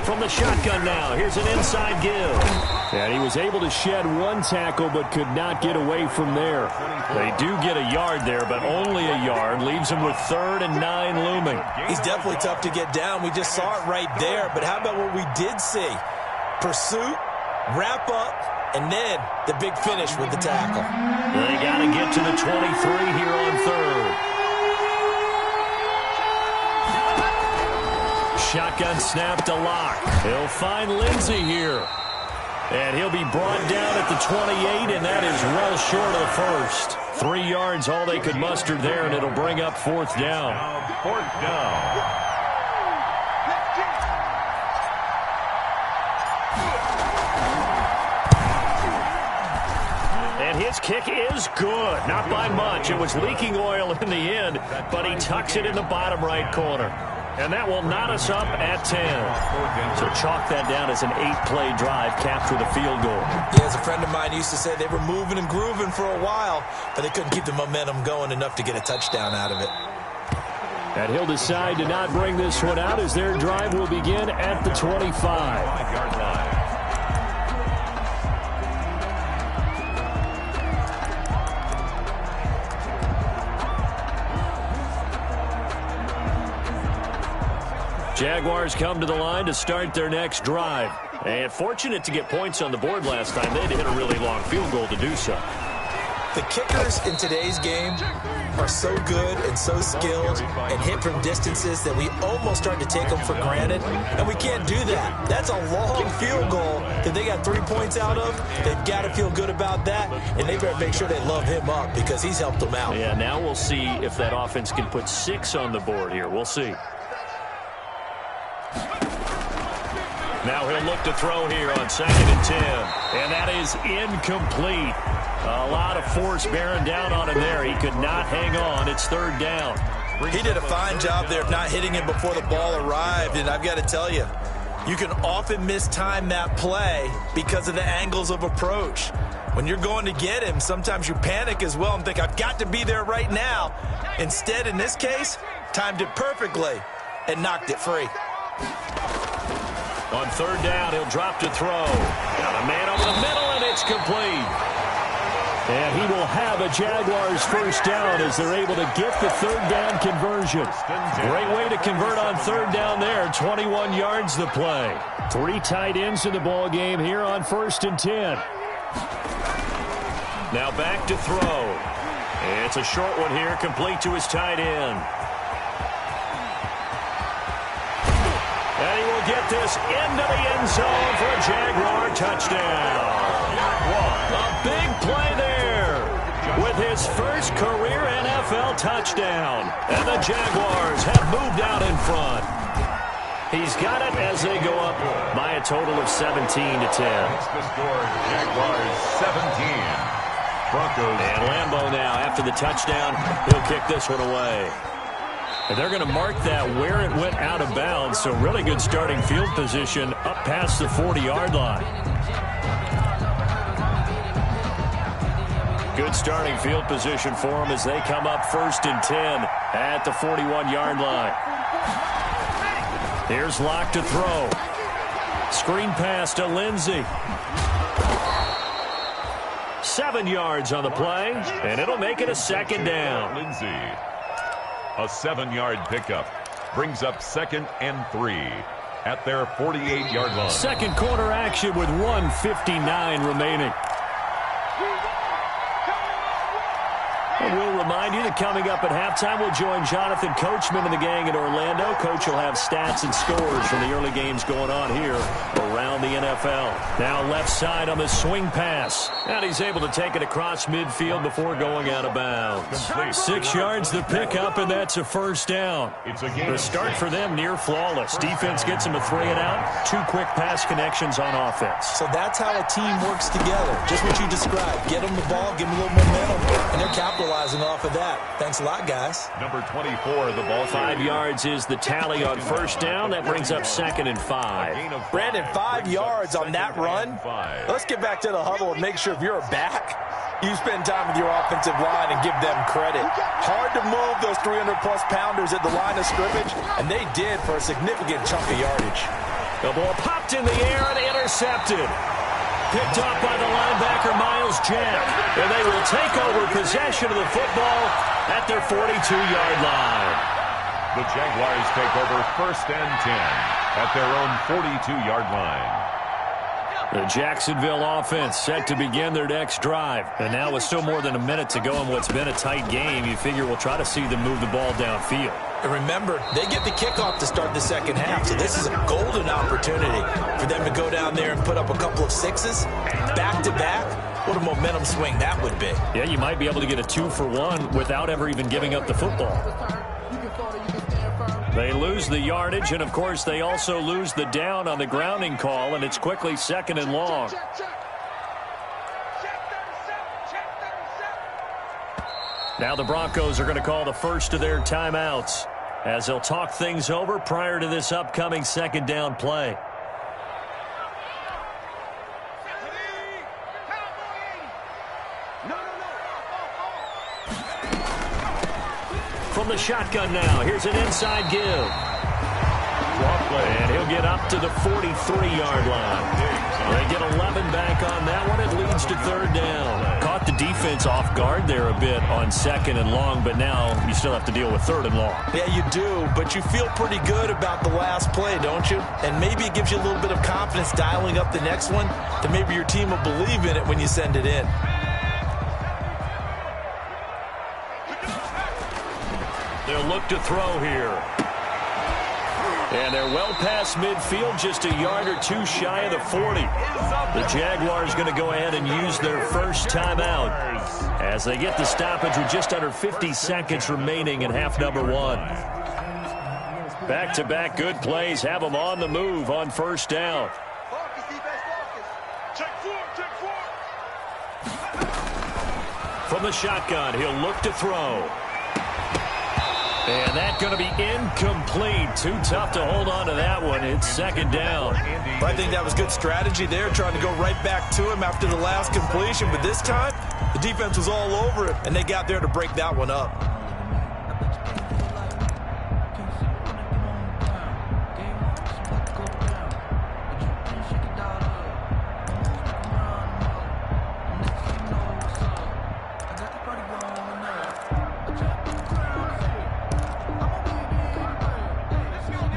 From the shotgun now, here's an inside give. And he was able to shed one tackle but could not get away from there. They do get a yard there, but only a yard. Leaves him with 3rd and 9 looming. He's definitely tough to get down. We just saw it right there. But how about what we did see? Pursuit, wrap up, and then the big finish with the tackle. They got to get to the 23 here on 3rd. Shotgun snap to Locke. He'll find Lindsey here. And he'll be brought down at the 28, and that is well short of the first. 3 yards, all they could muster there, and it'll bring up 4th down. 4th down. And his kick is good. Not by much. It was leaking oil in the end, but he tucks it in the bottom right corner. And that will knot us up at 10. So chalk that down as an 8-play drive, capture the field goal. Yeah, as a friend of mine used to say, they were moving and grooving for a while, but they couldn't keep the momentum going enough to get a touchdown out of it. And he'll decide to not bring this one out as their drive will begin at the 25-yard line. Jaguars come to the line to start their next drive. And fortunate to get points on the board last time. They had to hit a really long field goal to do so. The kickers in today's game, are so good and so skilled and hit from distances that we almost start to take them for granted, and we can't do that. That's a long field goal that they got 3 points out of. They've got to feel good about that, and they better make sure they love him up because he's helped them out. Yeah, now we'll see if that offense can put 6 on the board here. We'll see. Now he'll look to throw here on 2nd and 10. And that is incomplete. A lot of force bearing down on him there. He could not hang on. It's 3rd down. He did a fine job there of not hitting him before the ball arrived. And I've got to tell you, you can often mistime that play because of the angles of approach. When you're going to get him, sometimes you panic as well and think, I've got to be there right now. Instead, in this case, timed it perfectly and knocked it free. On 3rd down, he'll drop to throw. Got a man over the middle, and it's complete. And he will have a Jaguars 1st down as they're able to get the 3rd down conversion. Great way to convert on 3rd down there. 21 yards the play. 3 tight ends in the ball game here on 1st and 10. Now back to throw. It's a short one here, complete to his tight end. And he will get this into the end zone for a Jaguar touchdown. A big play there with his first career NFL touchdown. And the Jaguars have moved out in front. He's got it as they go up by a total of 17-10. It's the score, Jaguars 17. Broncos. And Lambeau now, after the touchdown, he'll kick this one away. And they're going to mark that where it went out of bounds, so really good starting field position up past the 40-yard line. Good starting field position for them as they come up 1st and 10 at the 41-yard line. Here's Locke to throw. Screen pass to Lindsey. 7 yards on the play, and it'll make it a 2nd down. Lindsey. A 7-yard pickup brings up 2nd and 3 at their 48-yard line. Second quarter action with 1:59 remaining. And we'll remind you that coming up at halftime, we'll join Jonathan Coachman and the gang in Orlando. Coach will have stats and scores from the early games going on here around the NFL. Now left side on the swing pass. And he's able to take it across midfield before going out of bounds. 6 yards the pickup, and that's a 1st down. The start for them near flawless. Defense gets them a 3 and out. 2 quick pass connections on offense. So that's how a team works together. Just what you described. Get them the ball, give them a little momentum, and they're capitalizing off of that. Thanks a lot, guys. Number 24, the ball. 5 yards is the tally on 1st down. That brings up 2nd and 5. Brandon, 5 yards on that run. Let's get back to the huddle and make sure if you're a back, you spend time with your offensive line and give them credit. Hard to move those 300-plus pounders at the line of scrimmage, and they did for a significant chunk of yardage. The ball popped in the air and intercepted. Picked off by the linebacker, Miles Jack. And they will take over possession of the football at their 42-yard line. The Jaguars take over 1st and 10 at their own 42-yard line. The Jacksonville offense set to begin their next drive. And now with still more than a minute to go in what's been a tight game, you figure we'll try to see them move the ball downfield. And remember, they get the kickoff to start the 2nd half, so this is a golden opportunity for them to go down there and put up a couple of 6s back-to-back. What a momentum swing that would be. Yeah, you might be able to get a 2-for-1 without ever even giving up the football. They lose the yardage, and, of course, they also lose the down on the grounding call, and it's quickly 2nd and long. Now the Broncos are going to call the first of their timeouts as they'll talk things over prior to this upcoming 2nd down play. From the shotgun now, here's an inside give. And he'll get up to the 43-yard line. They get 11 back on that one. It leads to 3rd down. Caught the defense off guard there a bit on 2nd and long, but now you still have to deal with 3rd and long. Yeah, you do, but you feel pretty good about the last play, don't you? And maybe it gives you a little bit of confidence dialing up the next one that maybe your team will believe in it when you send it in. They'll look to throw here. And they're well past midfield, just a yard or two shy of the 40. The Jaguars going to go ahead and use their first timeout as they get the stoppage with just under 50 seconds remaining in half number one. Back-to-back good plays have them on the move on first down. From the shotgun, he'll look to throw. And that's going to be incomplete. Too tough to hold on to that one. It's second down. I think that was good strategy there, trying to go right back to him after the last completion. But this time, the defense was all over it, and they got there to break that one up.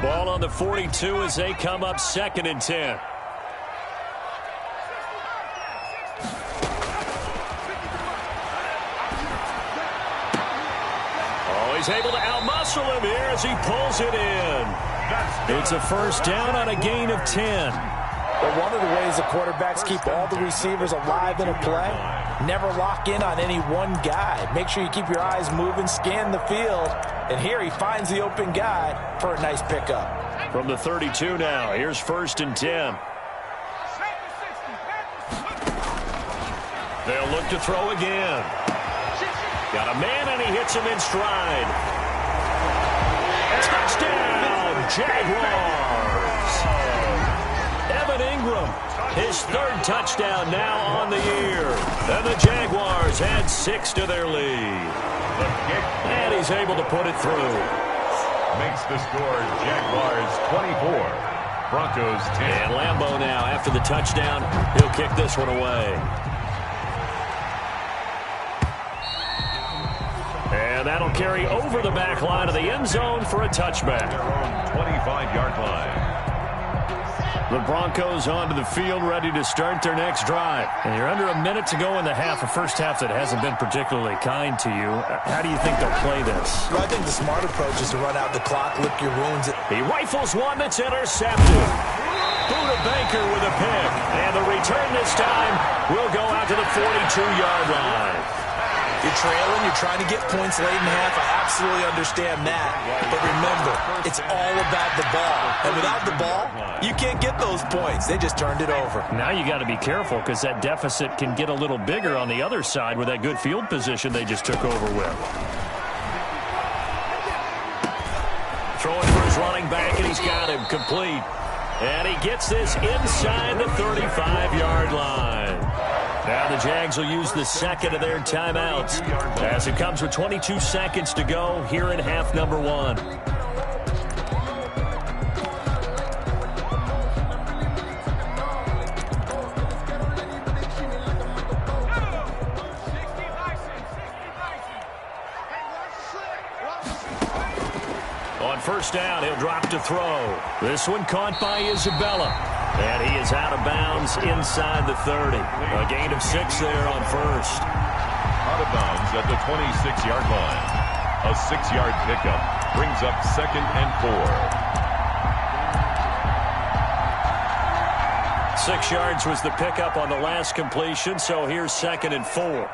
Ball on the 42 as they come up 2nd and 10. Oh, he's able to outmuscle him here as he pulls it in. It's a first down on a gain of 10. But one of the ways the quarterbacks keep all the receivers alive in a play, never lock in on any one guy. Make sure you keep your eyes moving, scan the field. And here he finds the open guy for a nice pickup. From the 32 now, here's 1st and 10. They'll look to throw again. Got a man, and he hits him in stride. Touchdown, Jaguars! Evan Ingram, his 3rd touchdown now on the year. And the Jaguars add 6 to their lead. And he's able to put it through. Makes the score Jaguars 24, Broncos 10. And Lambeau now, after the touchdown, he'll kick this one away. And that'll carry over the back line of the end zone for a touchback. Their own 25-yard line. The Broncos onto the field, ready to start their next drive. And you're under a minute to go in the half, a first half that hasn't been particularly kind to you. How do you think they'll play this? Well, I think the smart approach is to run out the clock, lick your wounds. He rifles one that's intercepted. Buda Baker with a pick. And the return this time will go out to the 42-yard line. You're trailing, you're trying to get points late in half. I absolutely understand that. But remember, it's all about the ball. And without the ball, you can't get those points. They just turned it over. Now you got to be careful because that deficit can get a little bigger on the other side with that good field position they just took over with. Throwing for his running back, and he's got him complete. And he gets this inside the 35-yard line. Now the Jags will use the 2nd of their timeouts as it comes with 22 seconds to go here in half number one. On first down, he'll drop to throw. This one caught by Isabella. And he is out of bounds inside the 30. A gain of 6 there on first. Out of bounds at the 26-yard line. A 6-yard pickup brings up 2nd and 4. 6 yards was the pickup on the last completion, so here's 2nd and 4.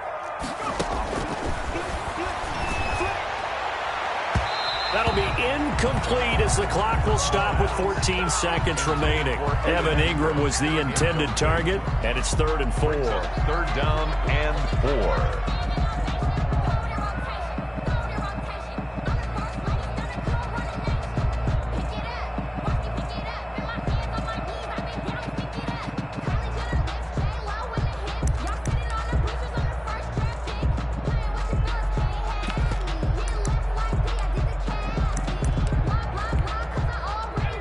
That'll be incomplete as the clock will stop with 14 seconds remaining. Evan Ingram was the intended target, and it's 3rd and 4. 3rd down and 4.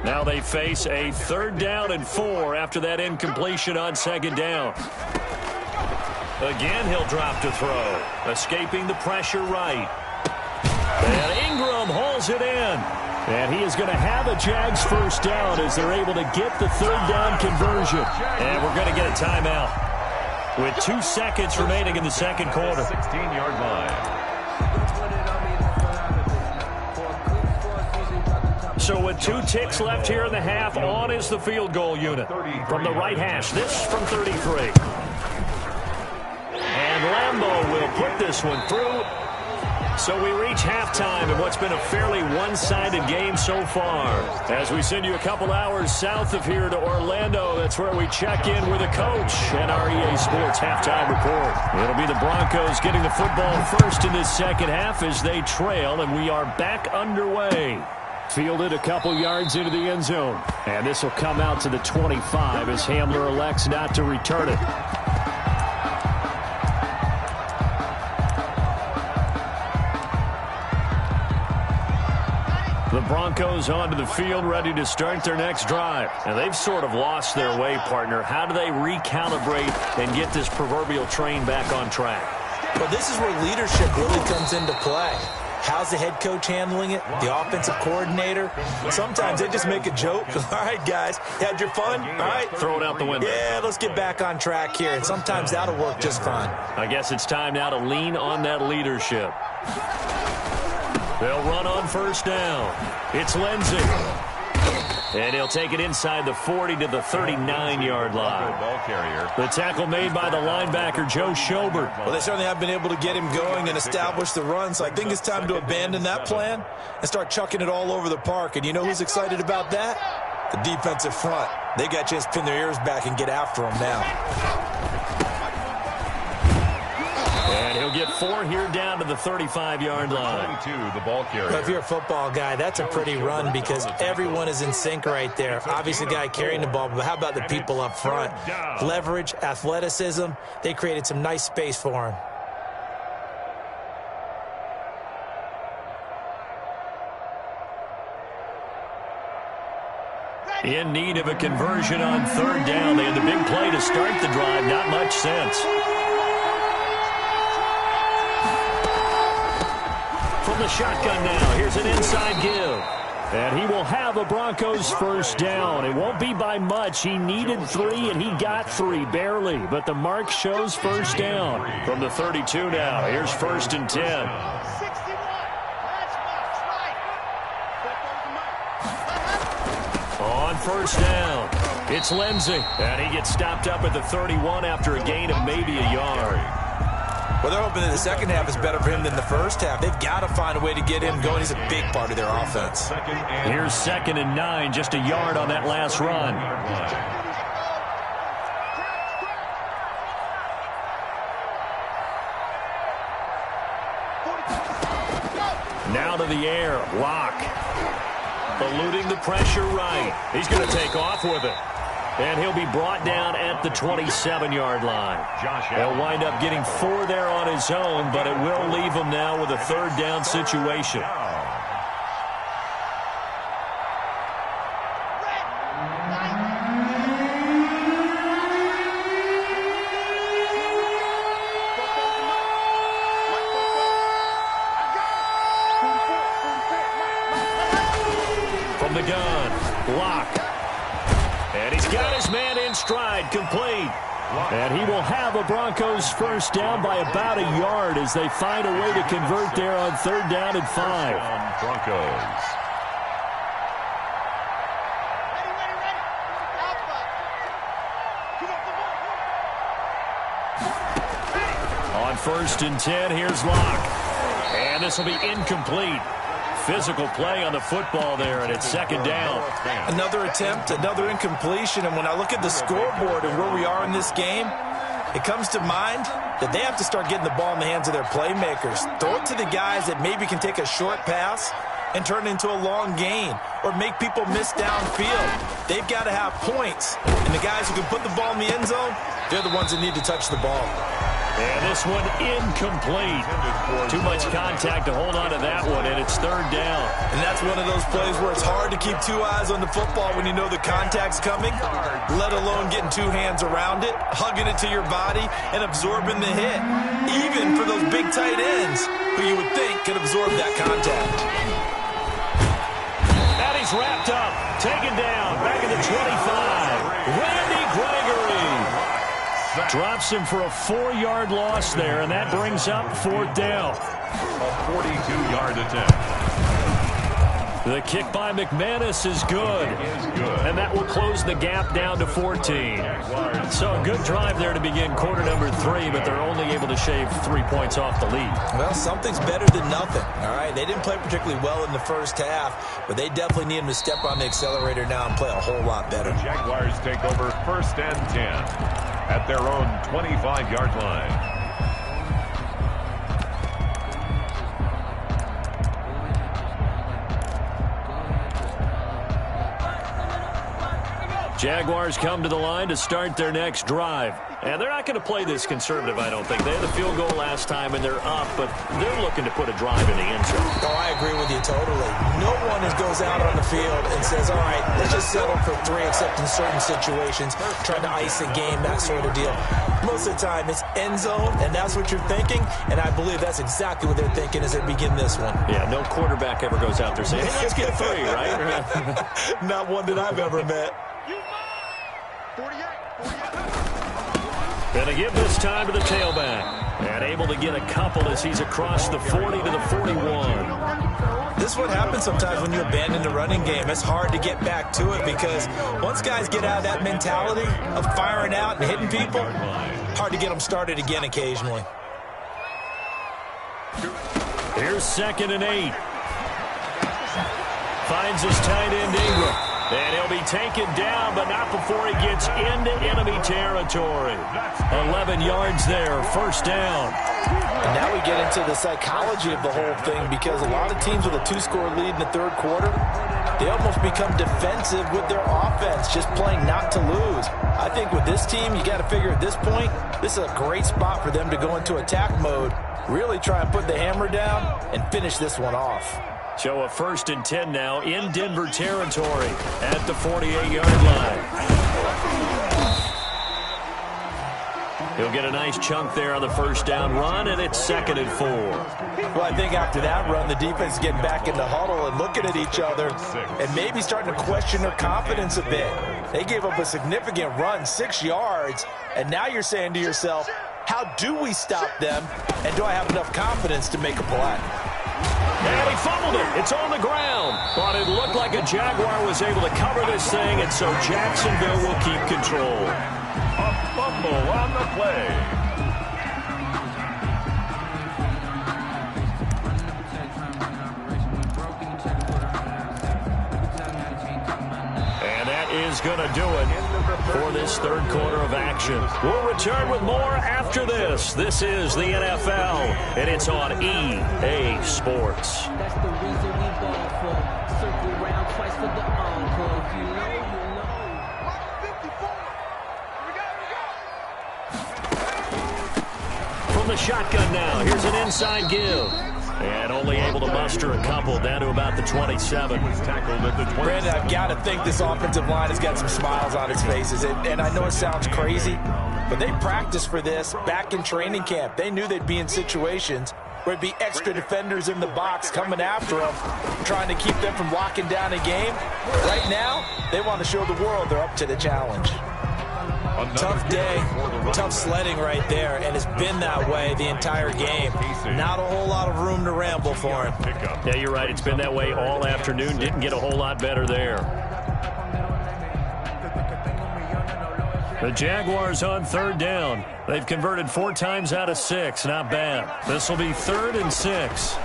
Now they face a 3rd down and 4 after that incompletion on 2nd down. Again, he'll drop to throw, escaping the pressure right. And Ingram hauls it in. And he is going to have a Jags first down as they're able to get the 3rd down conversion. And we're going to get a timeout with 2 seconds remaining in the 2nd quarter. 16-yard line. So with 2 ticks left here in the half, on is the field goal unit. From the right hash, this from 33. And Lambeau will put this one through. So we reach halftime in what's been a fairly one-sided game so far. As we send you a couple hours south of here to Orlando, that's where we check in with a coach and our EA Sports halftime report. It'll be the Broncos getting the football first in this second half as they trail, and we are back underway. Fielded a couple yards into the end zone. And this will come out to the 25 as Hamler elects not to return it. The Broncos onto the field, ready to start their next drive. And they've sort of lost their way, partner. How do they recalibrate and get this proverbial train back on track? Well, this is where leadership really comes into play. How's the head coach handling it? The offensive coordinator? Sometimes they just make a joke. All right, guys, had your fun? All right. Throw it out the window. Yeah, let's get back on track here. And sometimes that'll work just fine. I guess it's time now to lean on that leadership. They'll run on first down. It's Lindsey. And he'll take it inside the 40 to the 39-yard line. The tackle made by the linebacker, Joe Schobert. Well, they certainly have been able to get him going and establish the run, so I think it's time to abandon that plan and start chucking it all over the park. And you know who's excited about that? The defensive front. They got a chance to pin their ears back and get after him now. And he'll get 4 here down to the 35-yard line. 22, the ball carrier. Well, if you're a football guy, that's a pretty run because everyone is in sync right there. Obviously, the guy carrying the ball, but how about the people up front? Leverage, athleticism, they created some nice space for him. In need of a conversion on third down. They had the big play to start the drive. Not much sense. From the shotgun now, here's an inside give. And he will have a Broncos first down. It won't be by much. He needed 3, and he got 3, barely. But the mark shows first down. From the 32 now, here's 1st and 10. On first down, it's Lindsey. And he gets stopped up at the 31 after a gain of maybe a yard. Well, they're hoping that the second half is better for him than the first half. They've got to find a way to get him going. He's a big part of their offense. Here's 2nd and 9, just a yard on that last run. Now to the air, Locke. Eluding the pressure right. He's going to take off with it. And he'll be brought down at the 27-yard line. He'll wind up getting 4 there on his own, but it will leave him now with a third down situation. From the gun, Locke. And he's got his man in stride, complete. And he will have a Broncos first down by about a yard as they find a way to convert there on third down and 5. Broncos. On 1st and 10, here's Locke. And this will be incomplete. Physical play on the football there, and it's 2nd down. Another attempt, another incompletion, and when I look at the scoreboard and where we are in this game, it comes to mind that they have to start getting the ball in the hands of their playmakers. Throw it to the guys that maybe can take a short pass and turn it into a long gain or make people miss downfield. They've got to have points, and the guys who can put the ball in the end zone, they're the ones that need to touch the ball. And this one incomplete. Too much contact to hold on to that one, and it's 3rd down. And that's one of those plays where it's hard to keep 2 eyes on the football when you know the contact's coming, let alone getting 2 hands around it, hugging it to your body, and absorbing the hit. Even for those big tight ends who you would think could absorb that contact. And he's wrapped up, taken down, back at the 25. Randy Gregory drops him for a 4-yard loss there, and that brings up 4th down. A 42-yard attempt. The kick by McManus is good. And that will close the gap down to 14. So a good drive there to begin quarter number 3, but they're only able to shave 3 points off the lead. Well, something's better than nothing, all right? They didn't play particularly well in the first half, but they definitely need them to step on the accelerator now and play a whole lot better. The Jaguars take over 1st and 10 at their own 25-yard line. Jaguars come to the line to start their next drive. And they're not going to play this conservative, I don't think. They had the field goal last time, and they're up, but they're looking to put a drive in the end zone. Oh, I agree with you totally. No one goes out on the field and says, all right, let's just settle for 3, except in certain situations, trying to ice a game, that sort of deal. Most of the time, it's end zone, and that's what you're thinking, and I believe that's exactly what they're thinking as they begin this one. Yeah, no quarterback ever goes out there saying, hey, let's get 3, right? Not one that I've ever met. Going to give this time to the tailback. And able to get a couple as he's across the 40 to the 41. This is what happens sometimes when you abandon the running game. It's hard to get back to it because once guys get out of that mentality of firing out and hitting people, hard to get them started again occasionally. Here's 2nd and 8. Finds his tight end Ingram. And he'll be taken down, but not before he gets into enemy territory. 11 yards there, 1st down. And now we get into the psychology of the whole thing because a lot of teams with a 2-score lead in the 3rd quarter, they almost become defensive with their offense, just playing not to lose. I think with this team, you got to figure at this point, this is a great spot for them to go into attack mode, really try and put the hammer down and finish this one off. So a 1st and 10 now in Denver territory at the 48-yard line. He'll get a nice chunk there on the 1st down run, and it's 2nd and 4. Well, I think after that run, the defense is getting back in the huddle and looking at each other and maybe starting to question their confidence a bit. They gave up a significant run, 6 yards, and now you're saying to yourself, how do we stop them, and do I have enough confidence to make a play? And he fumbled it. It's on the ground. But it looked like a Jaguar was able to cover this thing, and so Jacksonville will keep control. A fumble on the play. And that is going to do it for this 3rd quarter of action. We'll return with more after this. This is the NFL, and it's on EA Sports. That's the reason we ball for. Circle round twice for the encore. If you know, you know. From the shotgun now, here's an inside give. And only able to muster a couple down to about the 27. Brandon, I've got to think this offensive line has got some smiles on its faces. And I know it sounds crazy, but they practiced for this back in training camp. They knew they'd be in situations where it'd be extra defenders in the box coming after them, trying to keep them from locking down a game. Right now, they want to show the world they're up to the challenge. Tough day, tough sledding right there, and it's been that way the entire game. Not a whole lot of room to ramble for him. Yeah, you're right. It's been that way all afternoon. Didn't get a whole lot better there. The Jaguars on 3rd down. They've converted 4 times out of 6. Not bad. This will be 3rd and 6.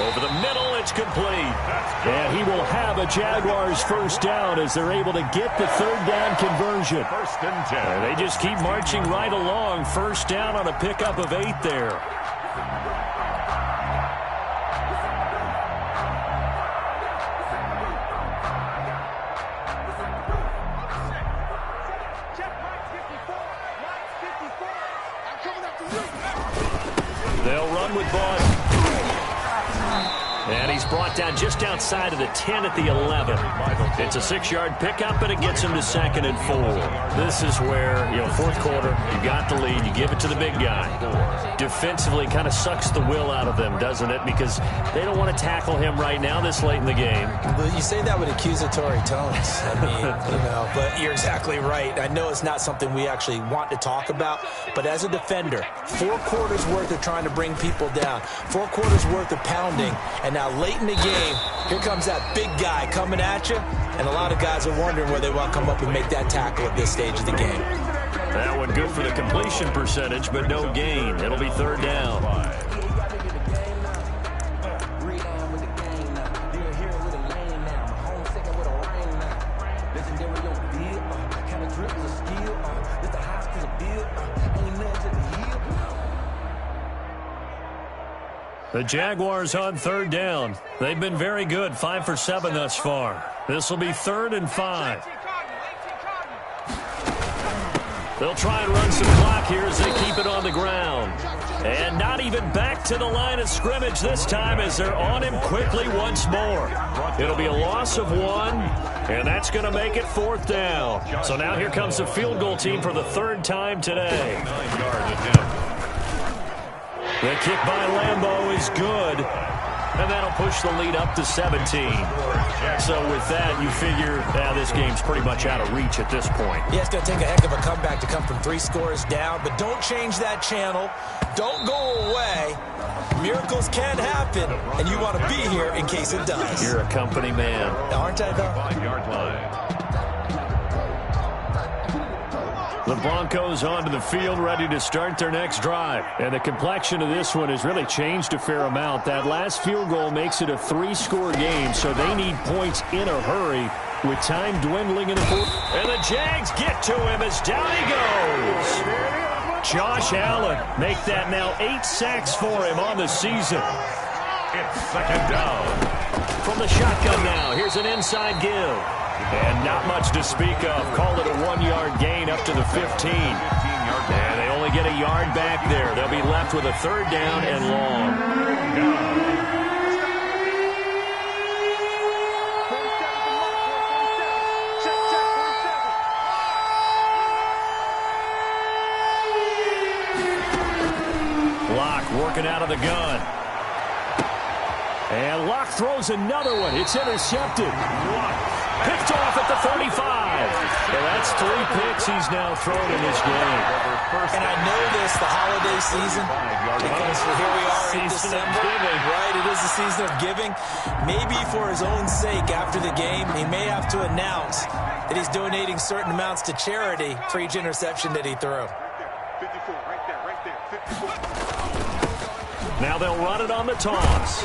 Over the middle, it's complete. And he will have a Jaguars 1st down as they're able to get the 3rd down conversion. 1st and 10. And they just keep marching right along. 1st down on a pickup of 8 there. They'll run with Bud. And he's brought down just outside of the 10 at the 11. It's a 6-yard pickup, and it gets him to 2nd and 4. This is where, 4th quarter, you got the lead, you give it to the big guy. Defensively, kind of sucks the will out of them, doesn't it? Because they don't want to tackle him right now this late in the game. But you say that with accusatory tones. I mean, but you're exactly right. I know it's not something we actually want to talk about, but as a defender, 4 quarters worth of trying to bring people down, 4 quarters worth of pounding, and now late in the game, here comes that big guy coming at you, and a lot of guys are wondering where they want to come up and make that tackle at this stage of the game. That one good for the completion percentage, but no gain. It'll be third down. The Jaguars on third down. They've been very good, 5 for 7 thus far. This will be 3rd and 5. They'll try and run some clock here as they keep it on the ground. And not even back to the line of scrimmage this time as they're on him quickly once more. It'll be a loss of 1, and that's going to make it 4th down. So now here comes the field goal team for the 3rd time today. 9-yard attempt. The kick by Lambeau is good, and that'll push the lead up to 17. So with that, you figure this game's pretty much out of reach at this point. Yeah, it's going to take a heck of a comeback to come from 3 scores down, but don't change that channel. Don't go away. Miracles can happen, and you want to be here in case it does. You're a company man. Aren't I, though? 5-yard line. The Broncos onto the field, ready to start their next drive. And the complexion of this one has really changed a fair amount. That last field goal makes it a 3-score game, so they need points in a hurry with time dwindling in the fourth. And the Jags get to him as down he goes. Josh Allen make that now 8 sacks for him on the season. It's 2nd down. From the shotgun now, here's an inside give. And not much to speak of. Call it a 1-yard gain up to the 15. And they only get a yard back there. They'll be left with a 3rd down and long. Locke working out of the gun. And Locke throws another one. It's intercepted. Picked off at the 35. And that's 3 picks he's now thrown in this game. And I know this, the holiday season, because here we are in December. Right, it is the season of giving. Maybe for his own sake after the game, he may have to announce that he's donating certain amounts to charity for each interception that he threw. 54, right there, 54. Now they'll run it on the toss.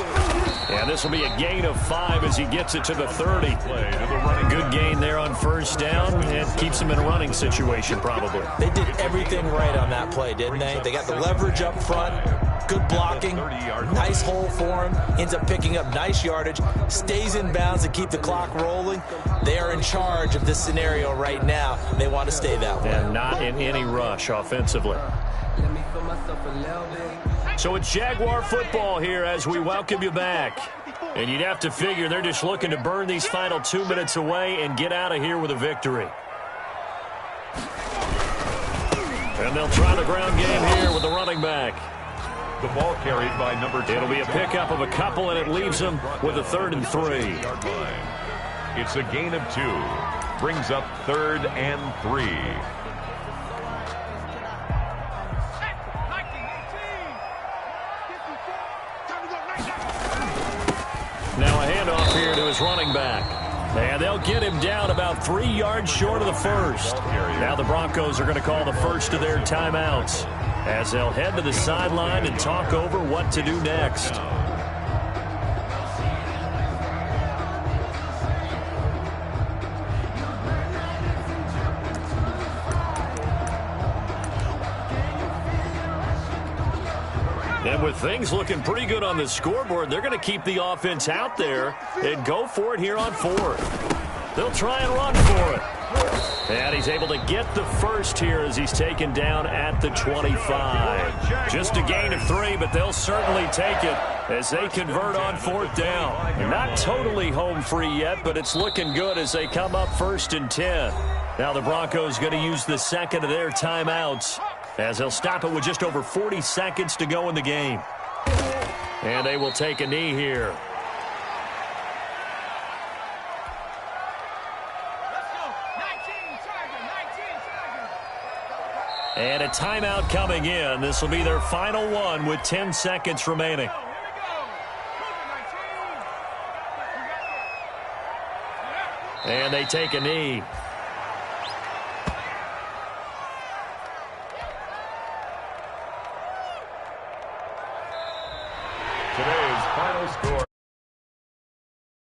And this will be a gain of 5 as he gets it to the 30. Good gain there on 1st down and keeps him in a running situation probably. They did everything right on that play, didn't they? They got the leverage up front, good blocking, nice hole for him, ends up picking up nice yardage, stays in bounds and keep the clock rolling. They are in charge of this scenario right now. They want to stay that way. And not in any rush offensively. So it's Jaguar football here as we welcome you back. And you'd have to figure they're just looking to burn these final 2 minutes away and get out of here with a victory. And they'll try the ground game here with the running back. The ball carried by number 2. It'll be a pickup of a couple, and it leaves them with a 3rd and 3. It's a gain of 2. Brings up 3rd and 3. Now a handoff here to his running back. And they'll get him down about 3 yards short of the 1st. Now the Broncos are going to call the first of their timeouts as they'll head to the sideline and talk over what to do next. And with things looking pretty good on the scoreboard, they're going to keep the offense out there and go for it here on 4th. They'll try and run for it. And he's able to get the first here as he's taken down at the 25. Just a gain of 3, but they'll certainly take it as they convert on 4th down. Not totally home free yet, but it's looking good as they come up 1st and 10. Now the Broncos going to use the second of their timeouts as they'll stop it with just over 40 seconds to go in the game. And they will take a knee here. And a timeout coming in. This will be their final one with 10 seconds remaining. And they take a knee. Today's final score